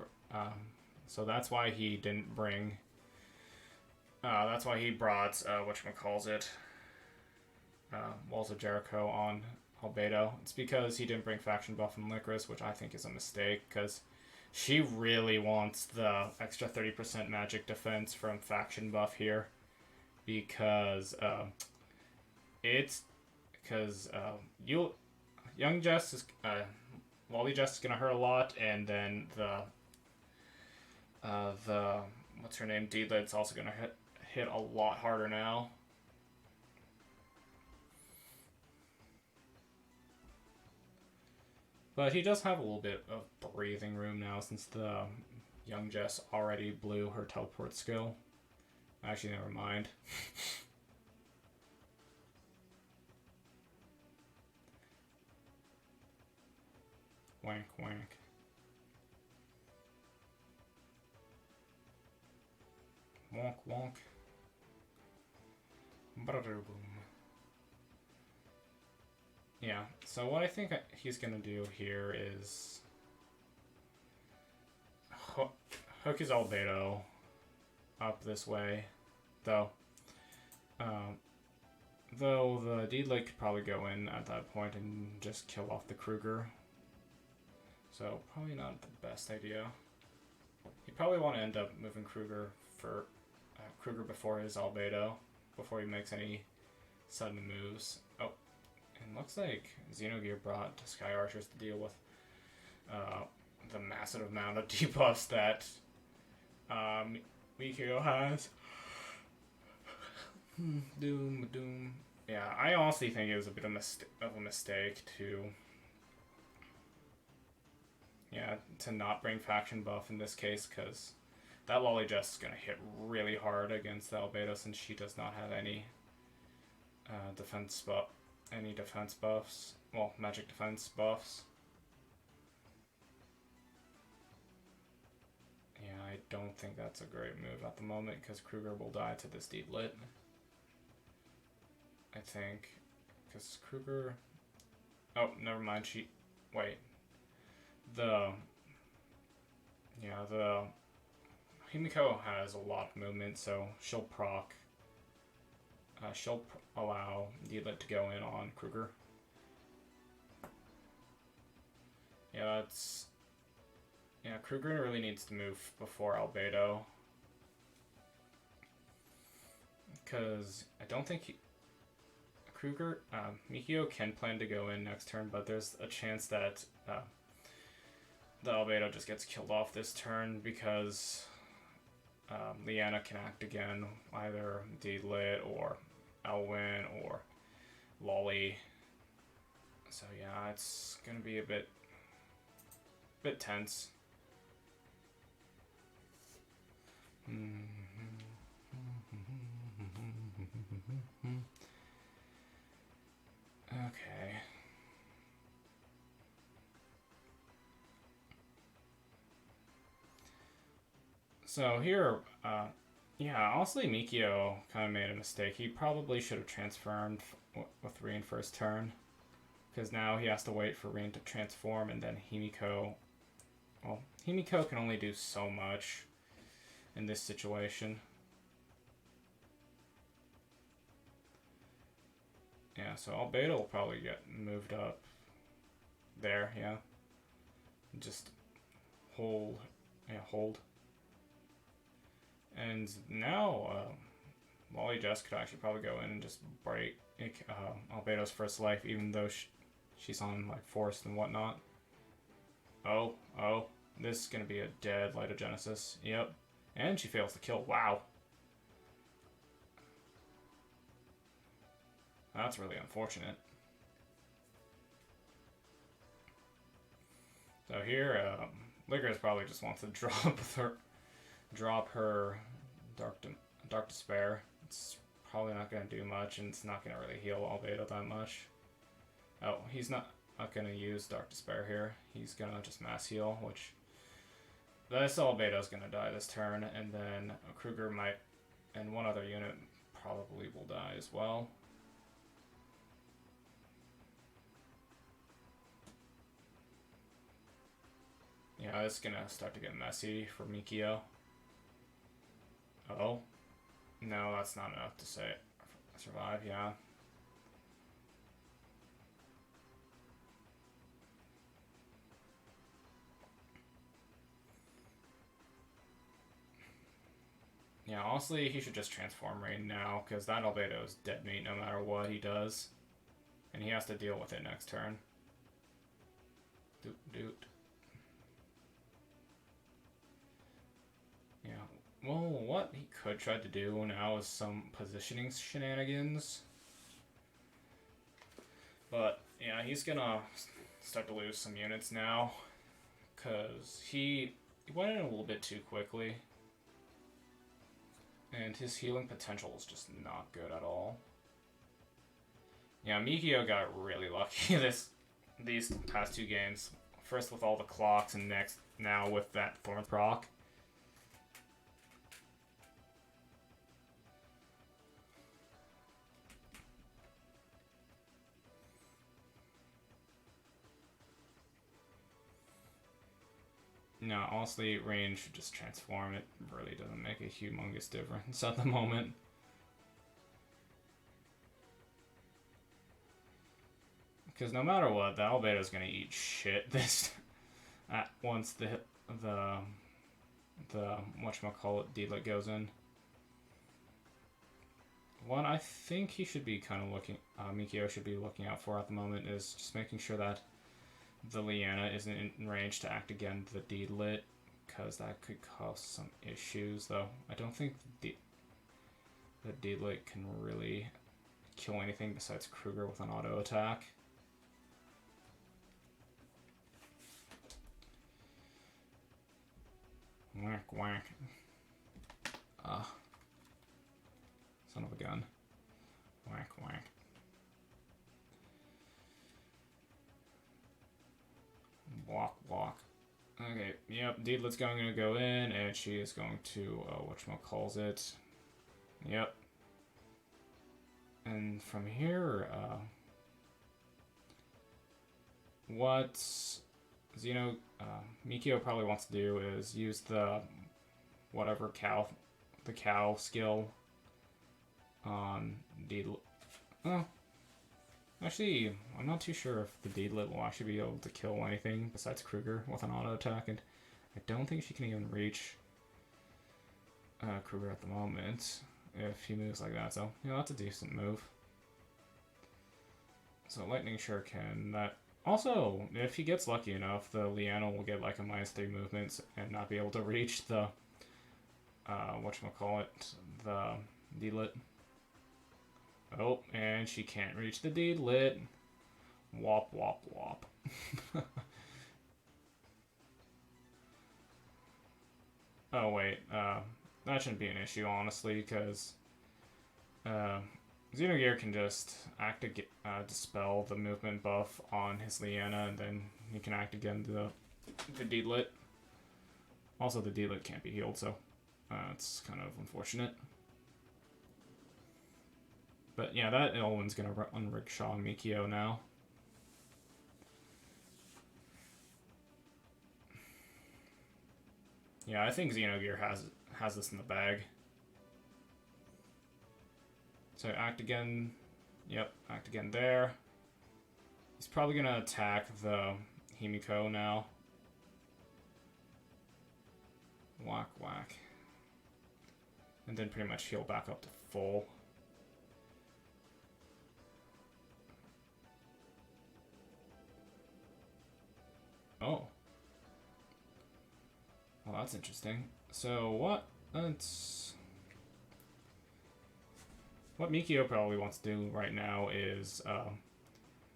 S1: bring that's why he brought whatchamacallit, Walls of Jericho on Albedo. It's because he didn't bring faction buff and Licorice, which I think is a mistake, because she really wants the extra 30% magic defense from faction buff here, because Young Jess is Wally Jess is gonna hurt a lot, and then the what's her name, D-Lid's also gonna hit a lot harder now. But he does have a little bit of breathing room now, since the Young Jess already blew her teleport skill. Actually, never mind. Wank, wank. Wonk, wonk. Brother boom. Yeah, so what I think he's gonna do here is hook his Albedo up this way, though the D-Lake could probably go in at that point and just kill off the Kruger. So probably not the best idea. You probably want to end up moving Kruger before his Albedo, before he makes any sudden moves. Oh, and looks like Xenogear brought Sky Archers to deal with the massive amount of debuffs that Mikio has. Doom. Yeah, I honestly think it was a bit of a mistake to not bring faction buff in this case, because That Lolly Jess is gonna hit really hard against the Albedo since she does not have any defense buffs. Well, magic defense buffs. Yeah, I don't think that's a great move at the moment because Kruger will die to this Deedlit. I think. Because Kruger... Oh, never mind. Wait. The Himiko has a lot of movement, so she'll proc. She'll allow Deedlit to go in on Kruger. Yeah, Kruger really needs to move before Albedo. Because I don't think Mikio can plan to go in next turn, but there's a chance that the Albedo just gets killed off this turn because Leanna can act again, either Deedlit or Elwyn or Lolly. So yeah, it's gonna be a bit tense. Okay. So here, yeah, honestly, Mikio kind of made a mistake. He probably should have transformed with Reen first turn, because now he has to wait for Reen to transform, and then Himiko. Well, Himiko can only do so much in this situation. Yeah, so Albedo will probably get moved up there, yeah. Just hold. Yeah, hold. And now, Lolly Jess could actually probably go in and just break Albedo's first life, even though she's on, like, forced and whatnot. Oh, this is gonna be a dead Litogenesis. Yep. And she fails to kill. Wow. That's really unfortunate. So here, Langrisser probably just wants to drop her Dark Despair. It's probably not going to do much, and it's not going to really heal Albedo that much. Oh, he's not going to use Dark Despair here. He's going to just mass heal, which... This Albedo's going to die this turn, and then Kruger might... And one other unit probably will die as well. Yeah, it's going to start to get messy for Mikio. Oh. No, that's not enough to survive, yeah. Yeah, honestly, he should just transform Rain now, because that Albedo is dead meat no matter what he does. And he has to deal with it next turn. Doot. Yeah, well, what he could try to do now is some positioning shenanigans. But, yeah, he's gonna start to lose some units now, because he went in a little bit too quickly. And his healing potential is just not good at all. Yeah, Mikio got really lucky these past two games. First with all the clocks, and now with that Thorn proc. No, honestly, Rain should just transform. It really doesn't make a humongous difference at the moment. Because no matter what, the Albedo's gonna eat shit once the whatchamacallit Deedlit goes in. One I think he should be kind of Mikio should be looking out for at the moment is just making sure that the Leanna isn't in range to act against the Deedlit, because that could cause some issues, though. I don't think the Deedlit can really kill anything besides Kruger with an auto attack. Whack, whack. Son of a gun. Whack, whack. Walk, walk. Okay, yep, Deedlet's going to go in, and she is going to, whatchamacallit. Yep. And from here, what Mikio probably wants to do is use the cow skill on Deedlet. Oh, actually, I'm not too sure if the Deedlet will actually be able to kill anything besides Kruger with an auto attack, and I don't think she can even reach Kruger at the moment if he moves like that. So, that's a decent move. So Lightning Shuriken, that also, if he gets lucky enough, the Leanna will get like a -3 movements and not be able to reach the the Deedlet. Oh, and she can't reach the Deedlet. Wop, wop, wop. Oh, wait. That shouldn't be an issue, honestly, because Xenogear can just dispel the movement buff on his Leanna, and then he can act again to the Deedlet. Also, the Deedlet can't be healed, so it's kind of unfortunate. But yeah, that Elwyn's gonna unrickshaw Mikio now. Yeah, I think Xenogear has this in the bag. So act again. Yep, act again there. He's probably gonna attack the Himiko now. Whack, whack. And then pretty much heal back up to full. Oh. Well, that's interesting. So what Mikio probably wants to do right now is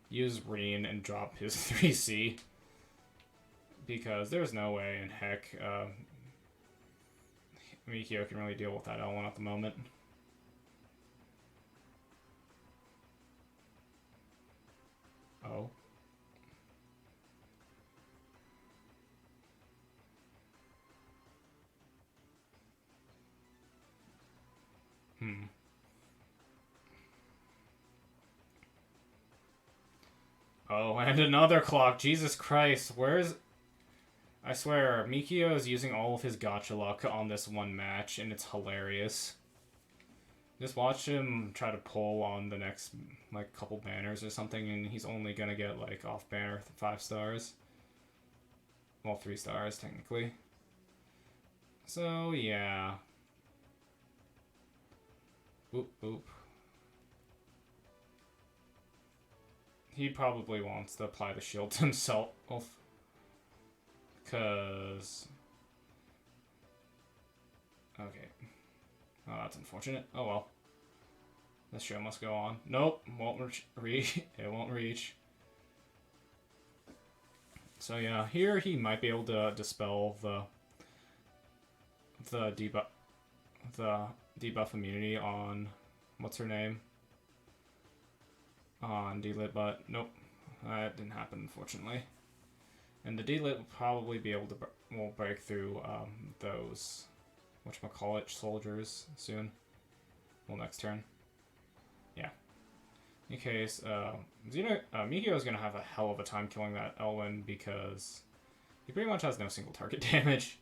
S1: use Reen and drop his 3C. Because there's no way in heck Mikio can really deal with that L1 at the moment. Oh. Oh, and another clock. Jesus Christ. Where's... I swear, Mikio is using all of his gacha luck on this one match, and it's hilarious. Just watch him try to pull on the next, like, couple banners or something, and he's only gonna get, like, off-banner 5 stars. Well, 3 stars, technically. So, yeah. Oop, oop. He probably wants to apply the shield to himself. Because... Okay. Oh, that's unfortunate. Oh well. This show must go on. Nope, won't reach. It won't reach. So yeah, here he might be able to dispel the debuff immunity on what's her name on Deedlet, but nope, that didn't happen unfortunately. And the Deedlet will probably be able to break through those whatchamacallit soldiers soon. Well, next turn. Yeah. In case, Mikio is going to have a hell of a time killing that Elwyn because he pretty much has no single target damage.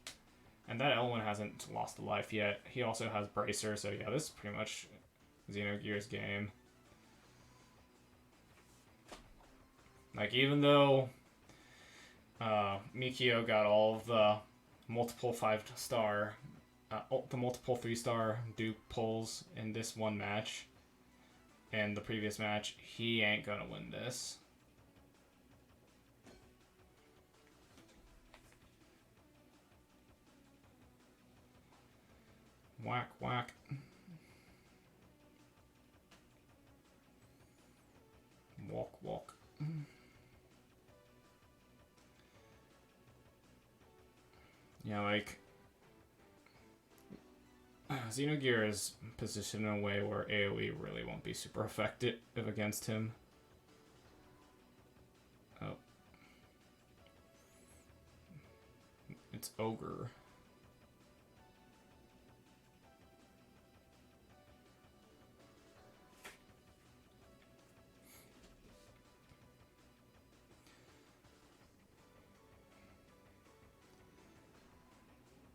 S1: And that Elwyn hasn't lost a life yet. He also has Bracer, so yeah, this is pretty much Xenogear's game. Like, even though Mikio got all of the multiple 5-star, the multiple 3-star dupe pulls in this one match, and the previous match, he ain't gonna win this. Whack, whack. Walk, walk. Yeah, like... Xenogear is positioned in a way where AoE really won't be super effective against him. Oh. It's Ogre.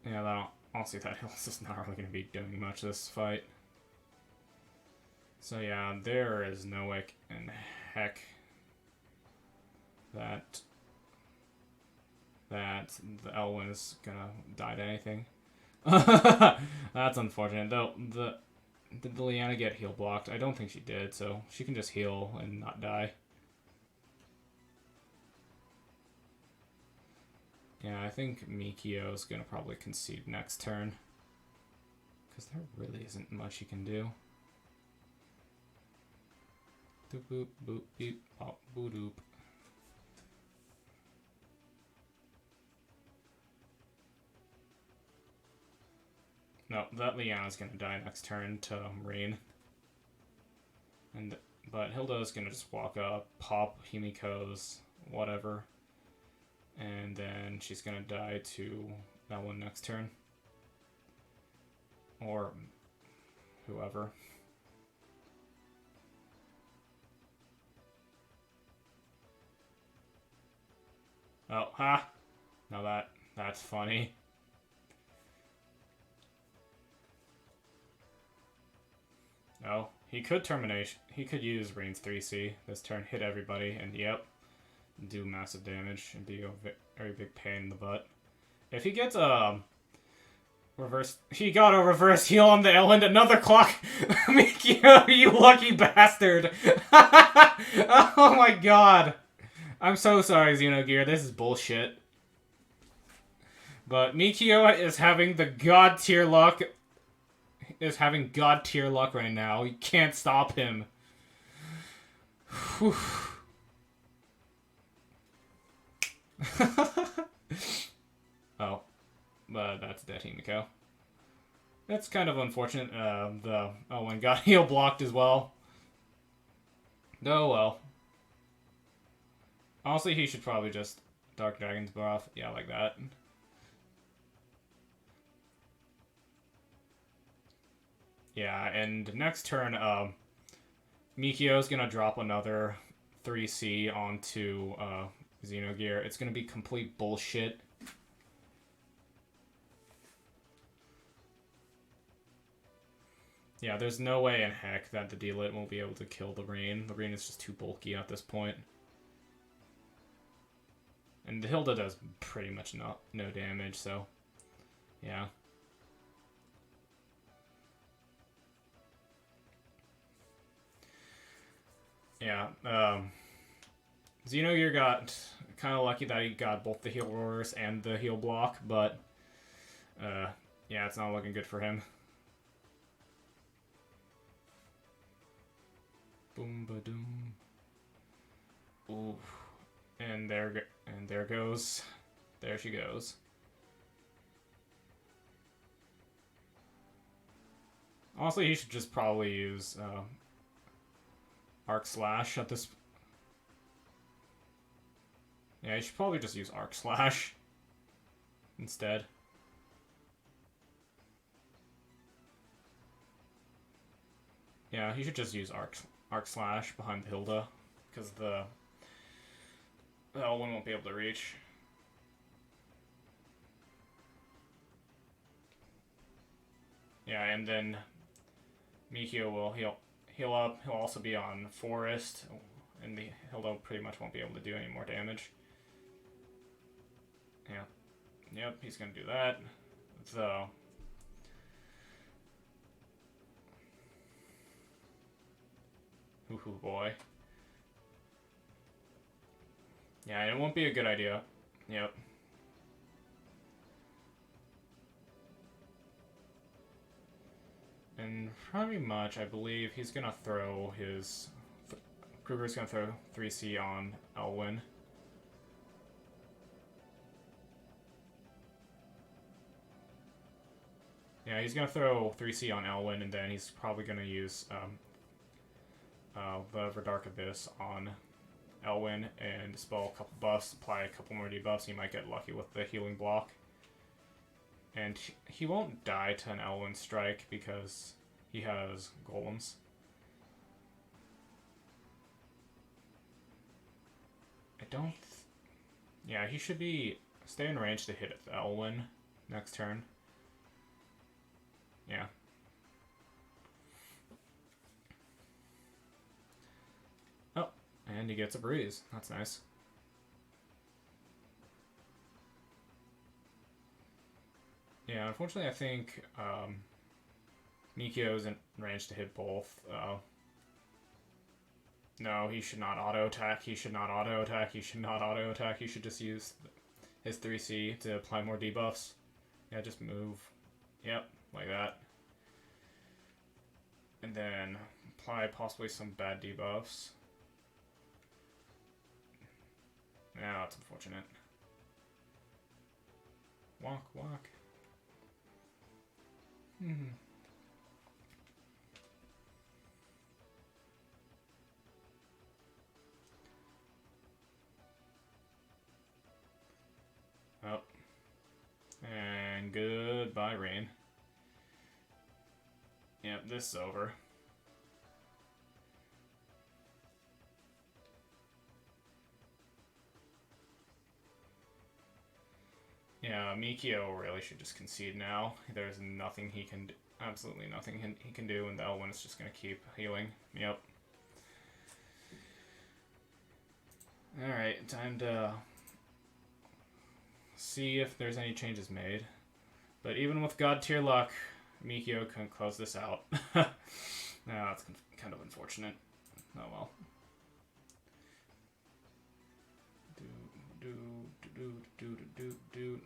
S1: Yeah, honestly, that heal's just not really going to be doing much this fight. So yeah, there is no way in heck that the Elwyn is gonna die to anything. That's unfortunate. Though did the Leanna get heal blocked? I don't think she did, so she can just heal and not die. Yeah, I think Mikio is gonna probably concede next turn. Because there really isn't much he can do. Doop boop boop beep pop boo doop. No, that Leanna's gonna die next turn to Rain. But Hilda's gonna just walk up, pop Himiko's, whatever. And then she's gonna die to that one next turn. Or whoever. Oh, ha! Now that's funny. Oh, he could termination. He could use Rain's 3C this turn, hit everybody, and yep, do massive damage and be a very big pain in the butt. If he gets reverse, he got a reverse heal on the Ellen, another clock. Mikio, you lucky bastard! Oh my god. I'm so sorry, Xenogear. This is bullshit. But Mikio is having the god tier luck. Is having god tier luck right now. You can't stop him. Whew. Oh, but that's dead, Himiko. That's kind of unfortunate. The Owen got heal blocked as well. Oh well. Honestly, he should probably just Dark Dragon's buff. Yeah, like that. Yeah, and next turn, Mikio's gonna drop another 3C onto Xenogear. It's gonna be complete bullshit. Yeah, there's no way in heck that the D-Lit won't be able to kill the Rain. The Rain is just too bulky at this point. And the Hilda does pretty much no damage, so yeah. Yeah, Xenogear got kind of lucky that he got both the heal roars and the heal block, but yeah, it's not looking good for him. Boom ba doom. Ooh, and there goes. There she goes. Honestly, he should just probably use Arc Slash at this. Yeah, he should probably just use Arc Slash instead. Yeah, he should just use Arc Slash behind Hilda, because the Elwyn won't be able to reach. Yeah, and then Mikio will heal up. He'll also be on Forest, and the Hilda pretty much won't be able to do any more damage. Yeah. Yep, he's gonna do that. So hoo boy. Yeah, it won't be a good idea. Yep. And pretty much, I believe he's gonna throw his... Kruger's gonna throw 3C on Elwyn. Yeah, he's gonna throw 3C on Elwyn, and then he's probably gonna use the Dark Abyss on Elwyn and dispel a couple buffs, apply a couple more debuffs. He might get lucky with the healing block. And he won't die to an Elwyn strike because he has golems. I don't... Yeah, he should be... Stay in range to hit Elwyn next turn. Yeah. Oh, and he gets a breeze. That's nice. Yeah, unfortunately I think Mikio's in range to hit both. No, he should not auto-attack. He should not auto-attack. He should not auto-attack. He should just use his 3C to apply more debuffs. Yeah, just move. Yep, like that. And then apply possibly some bad debuffs. Yeah, that's unfortunate. Walk, walk. Oh. And goodbye, rain. Yep, this is over. Yeah, Mikio really should just concede now. There's nothing he can do. Absolutely nothing he can do, and the Elwyn is just going to keep healing. Yep. Alright, time to see if there's any changes made. But even with God tier luck, Mikio can close this out. Now that's kind of unfortunate. Oh well.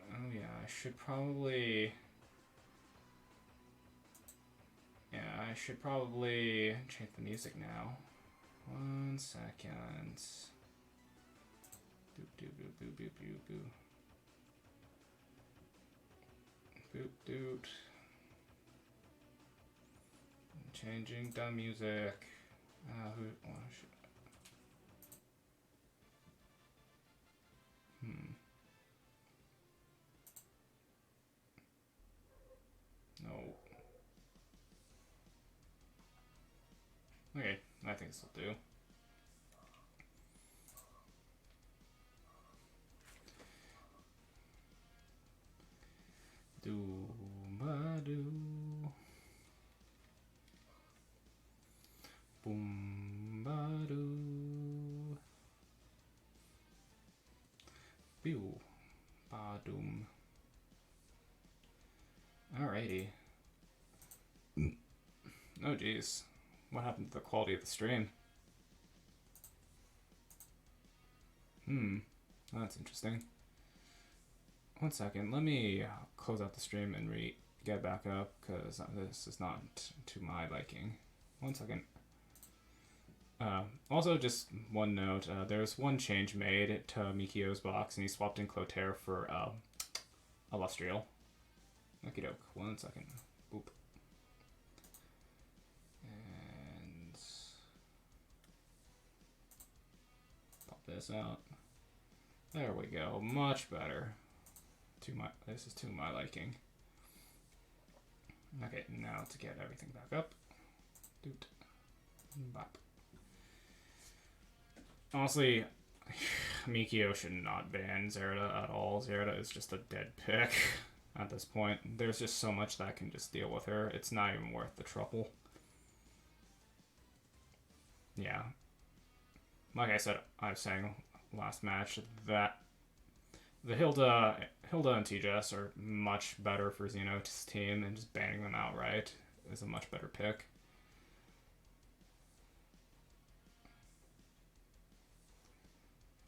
S1: Oh yeah, I should probably... Yeah, I should probably change the music now. 1 second. Boop doop boop boop boop boop boop. Boop doot. Changing the music. No. Okay, I think this will do. Do-ba-do. Boom-ba-do. Pew-ba-doom. Alrighty. Oh geez. What happened to the quality of the stream? That's interesting. 1 second, let me close out the stream and get back up, because this is not to my liking. 1 second. Also, just one note, there's one change made to Mikio's box, and he swapped in Clotaire for Illustrial. Okie doke, 1 second. Boop. And pop this out. There we go, much better. This is to my liking. Okay, now to get everything back up. Doot. Bop. Honestly, Mikio should not ban Zerida at all. Zerida is just a dead pick at this point. There's just so much that can just deal with her. It's not even worth the trouble. Yeah. Like I said, I was saying last match that the Hilda and TJS are much better for Xeno's team, and just banning them outright is a much better pick.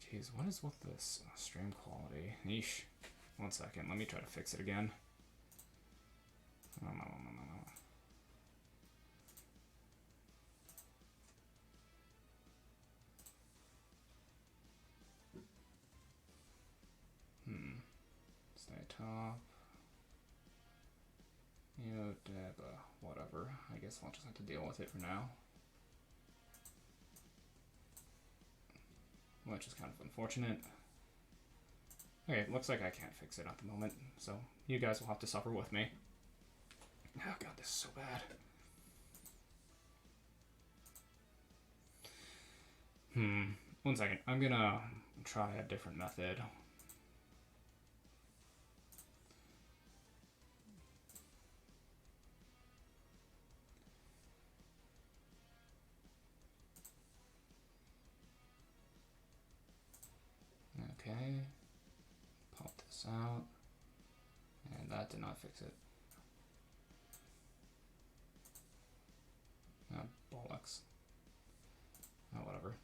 S1: Jeez, what is with this stream quality? Yeesh. 1 second, let me try to fix it again. No. Stay top. Whatever. I guess I'll just have to deal with it for now. Which is kind of unfortunate. Okay, looks like I can't fix it at the moment, so you guys will have to suffer with me. Oh god, this is so bad. One second. I'm gonna try a different method. Okay. Pop this out. And that did not fix it. Bollocks. Oh, whatever.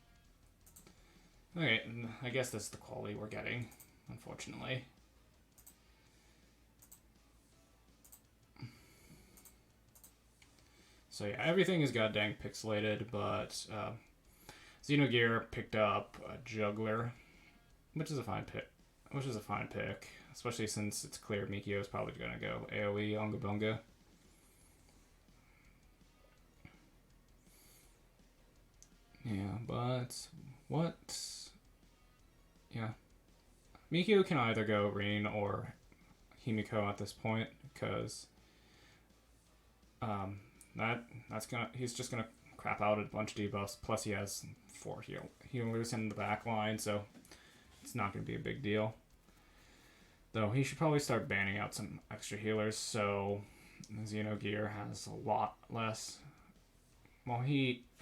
S1: Okay, I guess this is the quality we're getting, unfortunately. So yeah, everything is goddamn pixelated, but Xenogear picked up a Juggler, which is a fine pick. Especially since it's clear Mikio is probably gonna go AoE Onga Bunga. Yeah, but what? Yeah, Mikio can either go Rin or Himiko at this point, because he's just gonna crap out a bunch of debuffs. Plus he has 4 healers in the back line, so it's not gonna be a big deal. Though he should probably start banning out some extra healers, so Xenogear has a lot less. Well,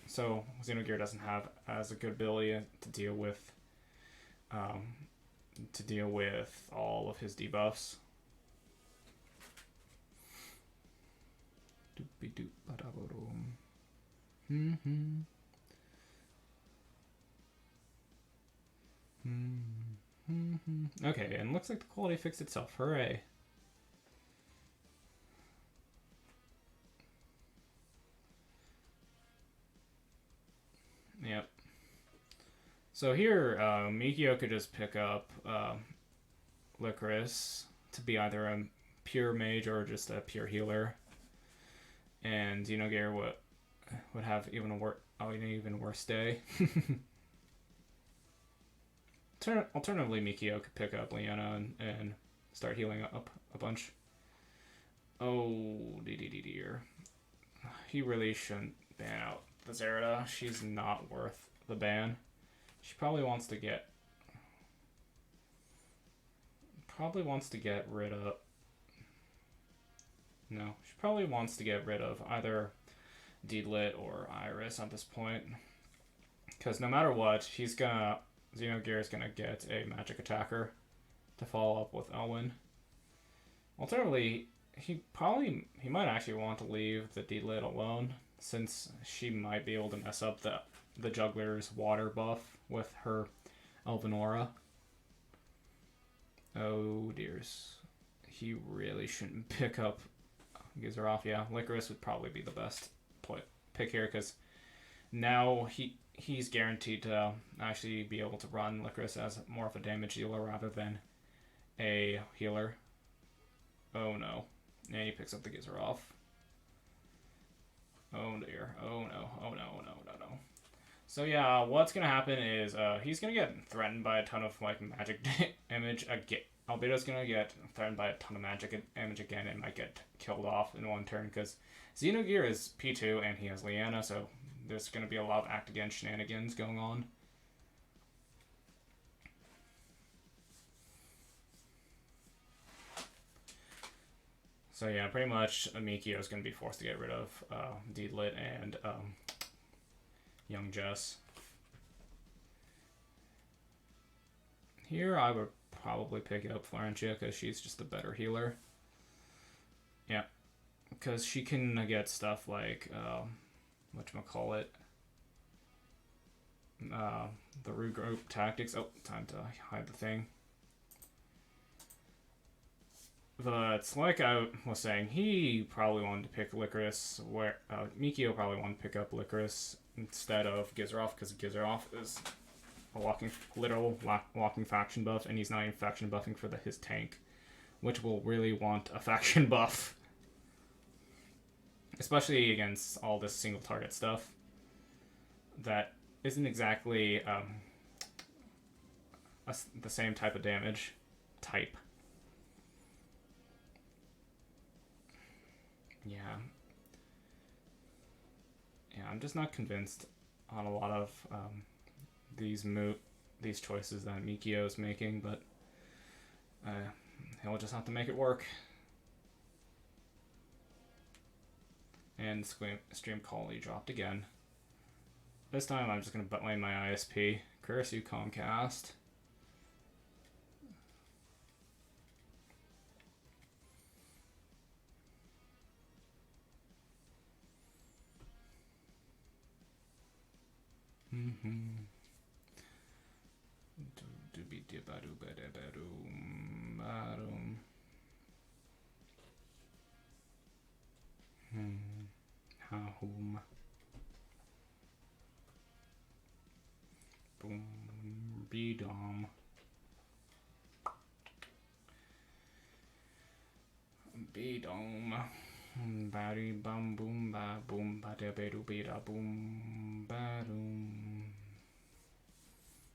S1: Xenogear doesn't have as a good ability to deal with all of his debuffs. Okay, and looks like the quality fixed itself. Hooray. Yep. So here, Mikio could just pick up Licorice to be either a pure mage or just a pure healer. And Xenogear would have an even worse day. Alternatively, Mikio could pick up Liana and start healing up a bunch. Oh, dear. He really shouldn't ban out the Zerida. She's not worth the ban. She probably wants to get rid of... No, she probably wants to get rid of either Deedlit or Iris at this point. Because no matter what, Xenogear is gonna get a magic attacker to follow up with Elwyn. Alternatively, he might actually want to leave the Deedlit alone, since she might be able to mess up the juggler's water buff with her Elven Aura. Oh dears. He really shouldn't pick up Gizaroff. Yeah, Licorice would probably be the best pick here, because now he's guaranteed to actually be able to run Licorice as more of a damage dealer rather than a healer. Oh no. And he picks up the Gizaroff. Oh dear. Oh no. Oh no. Oh no. No. No. So yeah, what's gonna happen is he's gonna get threatened by a ton of magic damage again. Albedo's gonna get threatened by a ton of magic damage again and might get killed off in one turn, because Xenogear is P2 and he has Liana, so there's gonna be a lot of act against shenanigans going on. So yeah, pretty much Mikio is going to be forced to get rid of Deedlit and Young Jess. Here I would probably pick up Florentia because she's just a better healer. Yeah, because she can get stuff like, whatchamacallit, the regroup tactics. Oh, time to hide the thing. But like I was saying, he probably wanted to pick Licorice, where Mikio probably wanted to pick up Licorice instead of Gizaroff, because Gizaroff is a literal walking faction buff, and he's not even faction buffing for his tank, which will really want a faction buff. especially against all this single target stuff that isn't exactly the same type of damage type. Yeah. Yeah, I'm just not convinced on a lot of these choices that Mikio's making, but he'll just have to make it work. And stream quality dropped again. This time I'm just going to blame my ISP. Curse you, Comcast. Home. Boom. Be-dom. Be-dom. Bari bum boom ba boom ba da be do be da boom ba doom.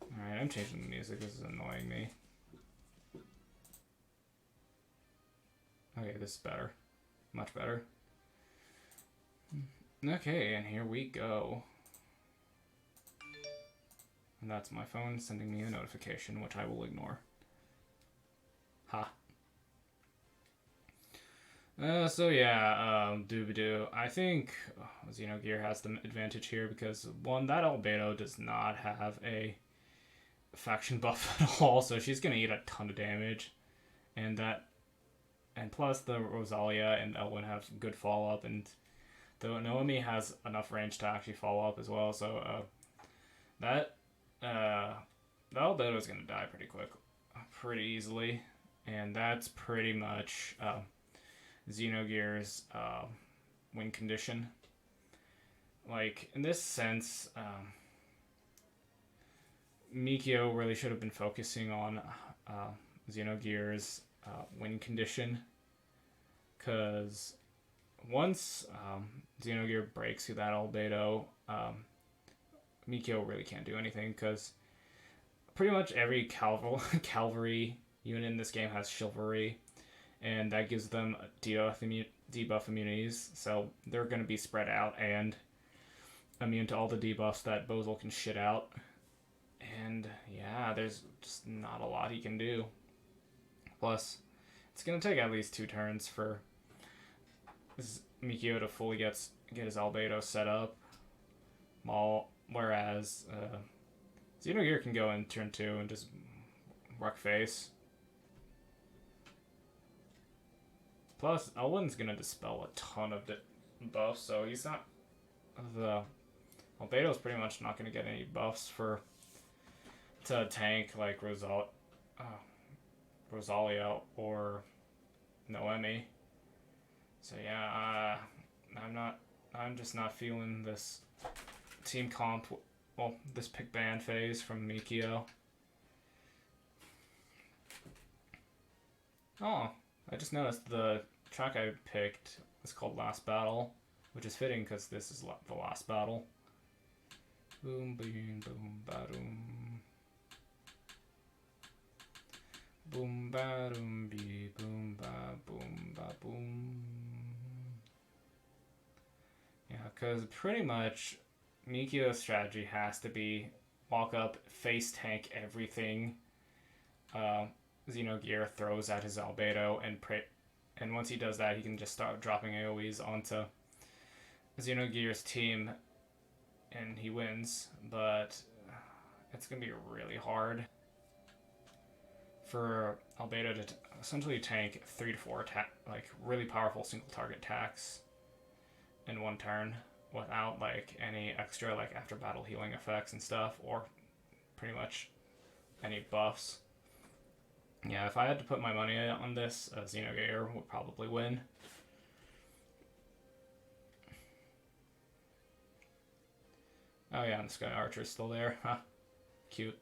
S1: Alright, I'm changing the music. This is annoying me. Okay, this is better. Much better. Okay, and here we go. And that's my phone sending me a notification, which I will ignore. Ha. So yeah, doobie-doo. I think Xenogear has the advantage here because, one, that Albedo does not have a faction buff at all, so she's gonna eat a ton of damage. And plus the Rosalia and Elwyn have good follow-up, and the Noemi has enough range to actually follow up as well, so that Albedo is gonna die pretty easily, and that's pretty much Xenogear's win condition. Like, in this sense, Mikio really should have been focusing on Xenogear's win condition, because once Xenogear breaks through that Albedo, Mikio really can't do anything, because pretty much every cavalry unit in this game has chivalry, and that gives them debuff immunities, so they're going to be spread out and immune to all the debuffs that Bozel can shit out. And yeah, there's just not a lot he can do. Plus, it's going to take at least 2 turns for Mikio to fully get his Albedo set up. Whereas Xenogear can go in turn 2 and just wreck face. Plus, Elwyn's gonna dispel a ton of buffs, so he's not... Albedo's pretty much not gonna get any buffs to tank like Rosalia or Noemi. So yeah, I'm just not feeling this team comp, this pick ban phase from Mikio. Oh, I just noticed the track I picked is called Last Battle, which is fitting because this is the last battle. Boom, boom, boom, ba-doom. Boom, ba-doom, be, boom, ba, boom, ba, boom. Yeah, because pretty much Mikio's strategy has to be walk up, face tank everything Xenogear throws at his Albedo, and once he does that, he can just start dropping AoEs onto Xenogear's team, and he wins. But it's going to be really hard for Albedo to essentially tank 3 to 4 really powerful single target attacks in one turn without like any extra like after battle healing effects and stuff, or pretty much any buffs. Yeah, if I had to put my money on this, Xenogear would probably win. Oh yeah, and the Sky Archer's still there. Huh. Cute.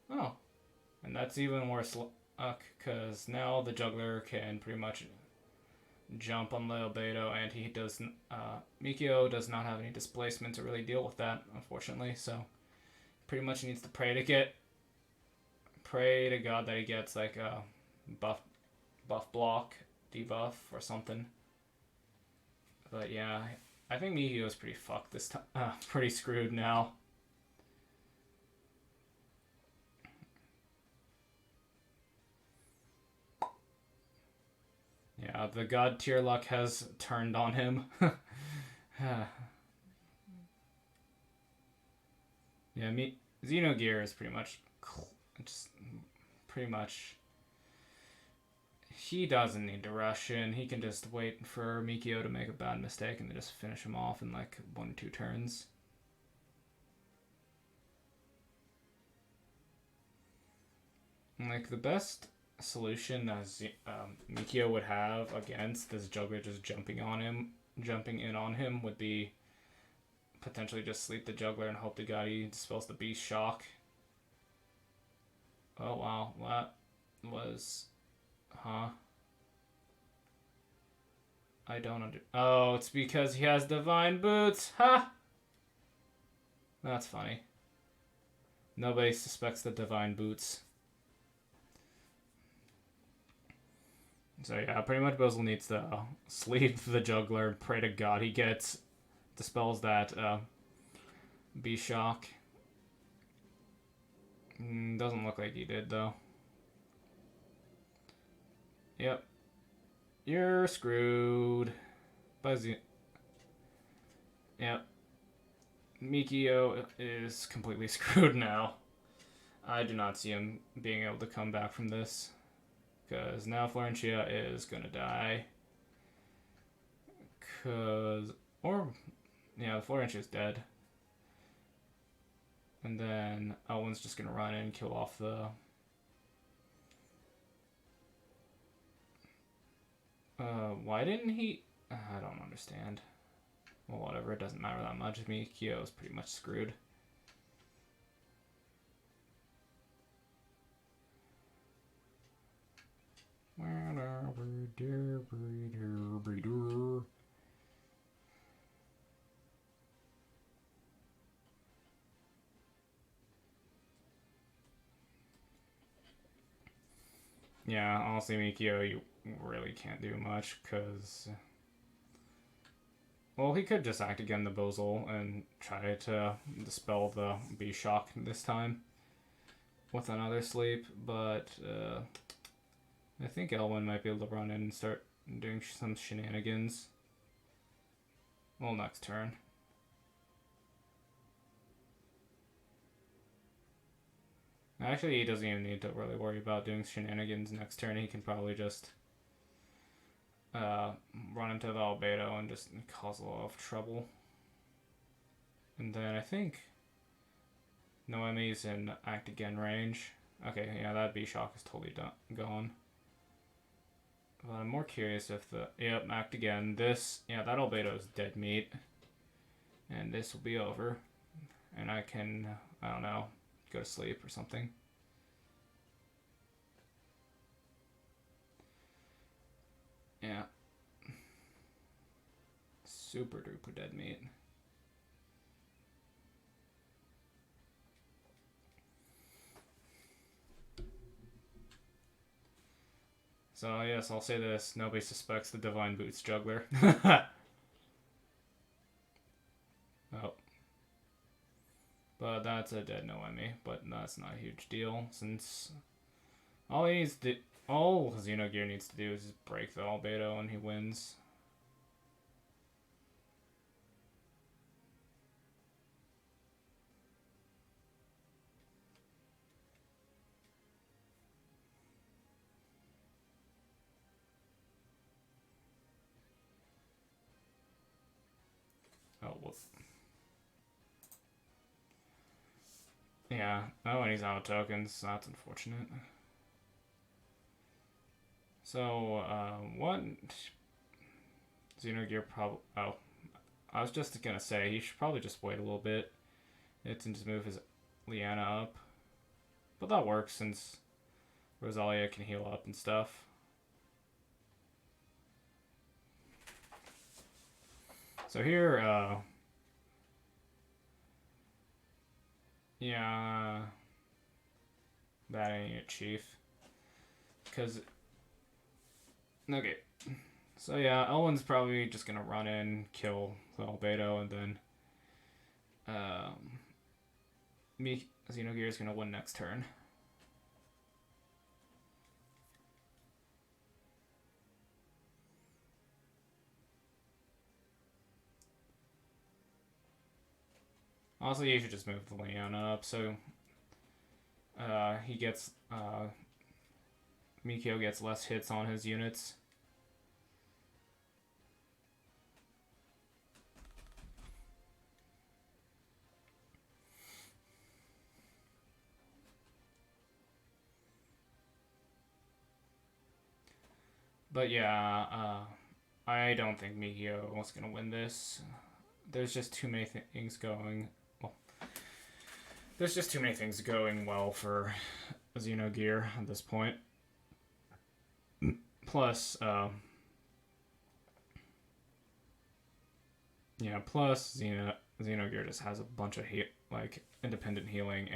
S1: Oh. And that's even worse luck, because now the Juggler can pretty much jump on the albedo, and he does. Mikio does not have any displacement to really deal with that, unfortunately. So pretty much needs to pray to God that he gets like a buff block, debuff or something. But yeah, I think Mikio's pretty fucked this time. Pretty screwed now. Yeah, the god tier luck has turned on him. Yeah, Xenogear is pretty much he doesn't need to rush in. He can just wait for Mikio to make a bad mistake and then just finish him off in like 1 or 2 turns. And like the best solution that Mikio would have against this juggler just jumping in on him would be potentially just sleep the juggler and hope to God he dispels the beast shock. Oh wow, that was, I don't oh, it's because he has divine boots. Ha! That's funny. Nobody suspects the divine boots. So yeah, pretty much Bizzle needs to sleep the juggler, pray to God he dispels that beast shock. Doesn't look like he did though. Yep. You're screwed. Buzzy. Yep. Mikio is completely screwed now. I do not see him being able to come back from this. Because now Florentia is gonna die. Yeah, Florentia's dead. And then Elwyn's just gonna run in and kill off the... why didn't he... I don't understand. Well, whatever, it doesn't matter that much. Mikio is pretty much screwed. Yeah, honestly, Mikio, you really can't do much, because... Well, he could just act again the Bozal and try to dispel the B-Shock this time with another sleep, but I think Elwyn might be able to run in and start doing some shenanigans. Well, next turn. Actually, he doesn't even need to really worry about doing shenanigans next turn. He can probably just run into the albedo and just cause a lot of trouble. And then I think Noemi's in act again range. Okay, yeah, that B-Shock is totally gone. But I'm more curious if yep, act again. Yeah, that albedo is dead meat. And this will be over. And I can, I don't know, go to sleep or something. Yeah. Super duper dead meat. So yes, I'll say this, nobody suspects the Divine Boots juggler. Oh. But that's a dead Noemi, but that's not a huge deal, since all Xenogear needs to do is just break the albedo and he wins. Oh, whoops. Yeah, oh, and he's out of tokens. That's unfortunate. So, what? Xenogear probably... Oh, I was just gonna say, he should probably just wait a little bit. And just move his Liana up. But that works, since Rosalia can heal up and stuff. So here, yeah, that ain't it, Chief. Because, okay. So yeah, Elwyn's probably just gonna run in, kill the Albedo, and then Xenogear's gonna win next turn. Also, you should just move the Leona up so he gets Mikio gets less hits on his units. But yeah, I don't think Mikio is gonna win this. There's just too many things going. Well, there's just too many things going well for Xenogear at this point. Plus, plus Xenogear just has a bunch of independent healing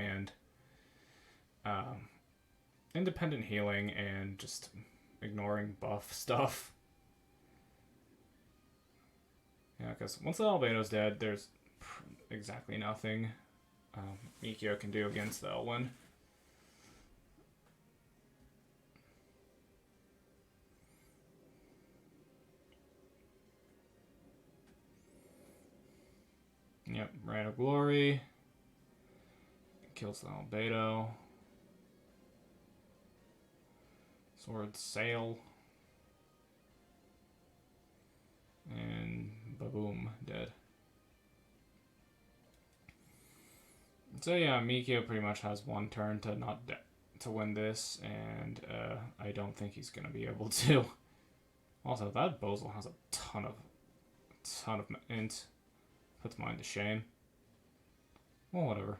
S1: and just ignoring buff stuff. Yeah, because once the Albedo's dead, there's exactly nothing Mikio can do against the Elwyn. Yep, Rite of Glory. Kills the Albedo. Sword Sail. And ba-boom, dead. So yeah, Mikio pretty much has one turn to win this, and I don't think he's gonna be able to. Also, that Bozel has a ton of int. Puts mine to shame. Well, whatever.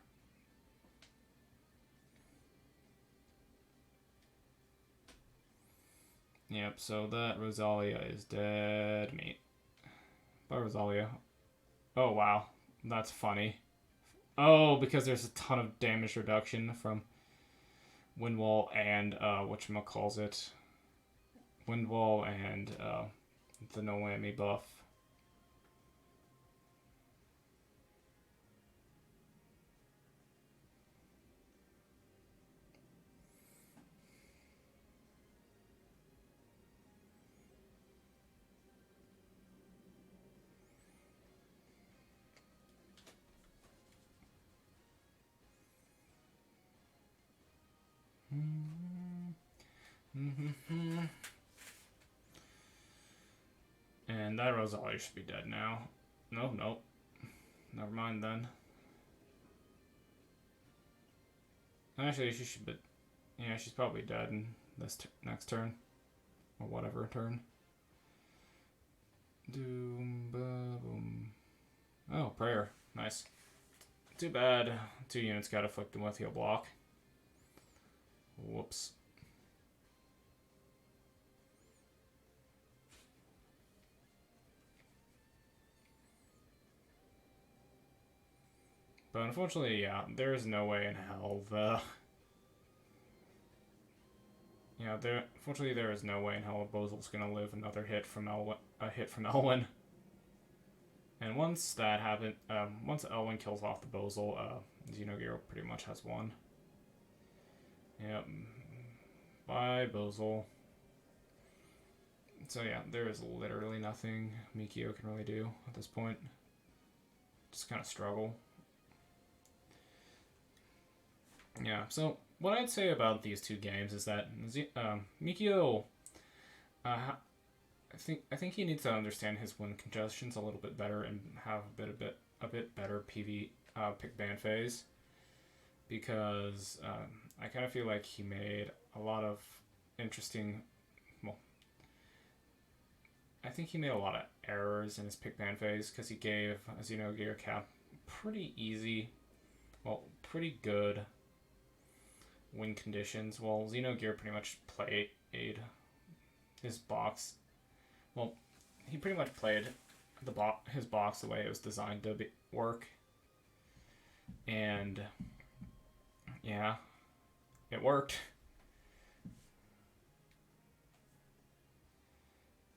S1: Yep, so that Rosalia is dead meat. Bye, Rosalia. Oh, wow. That's funny. Oh, because there's a ton of damage reduction from Windwall and, whatchamacallit. Windwall and, the No Whammy buff. And that Rosalia should be dead now. Nope. Never mind then. Actually, she should be... Yeah, she's probably dead in this next turn. Or whatever turn. Doom, boom. Oh, prayer. Nice. Too bad 2 units got afflicted with heal block. Whoops. But unfortunately, yeah, there is no way in hell unfortunately there is no way in hell Bozel's gonna live another hit from Elwyn. And once that happens, once Elwyn kills off the Bozel, Xenogear pretty much has won. Yep. Bye, Bozel. So yeah, there is literally nothing Mikio can really do at this point. Just kind of struggle. Yeah, so what I'd say about these two games is that Mikio, I think he needs to understand his win congestions a little bit better and have a bit better PV pick ban phase, because I kind of feel like he made a lot of interesting. Well, I think he made a lot of errors in his pick ban phase because he gave Xenogearcap pretty good win conditions. Well, Xenogear pretty much played his box. Well, he pretty much played his box the way it was designed to work. And yeah, it worked.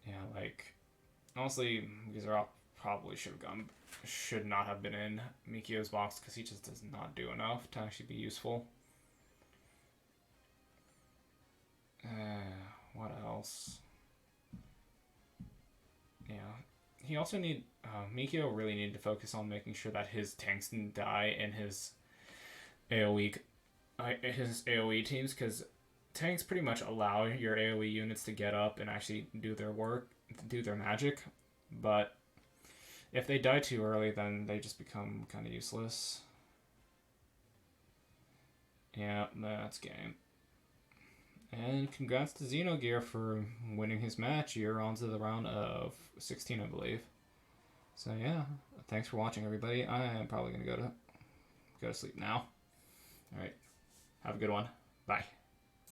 S1: Yeah, like honestly, these are all probably should not have been in Mikio's box because he just does not do enough to actually be useful. What else? Yeah, he also Mikio really needed to focus on making sure that his tanks didn't die in AoE his AoE teams, because tanks pretty much allow your AoE units to get up and actually do their work, do their magic, but if they die too early, then they just become kind of useless. Yeah, that's game. And congrats to Xenogear for winning his match. You're on to the round of 16, I believe. So yeah, thanks for watching, everybody. I am probably gonna go to sleep now. All right, have a good one. Bye.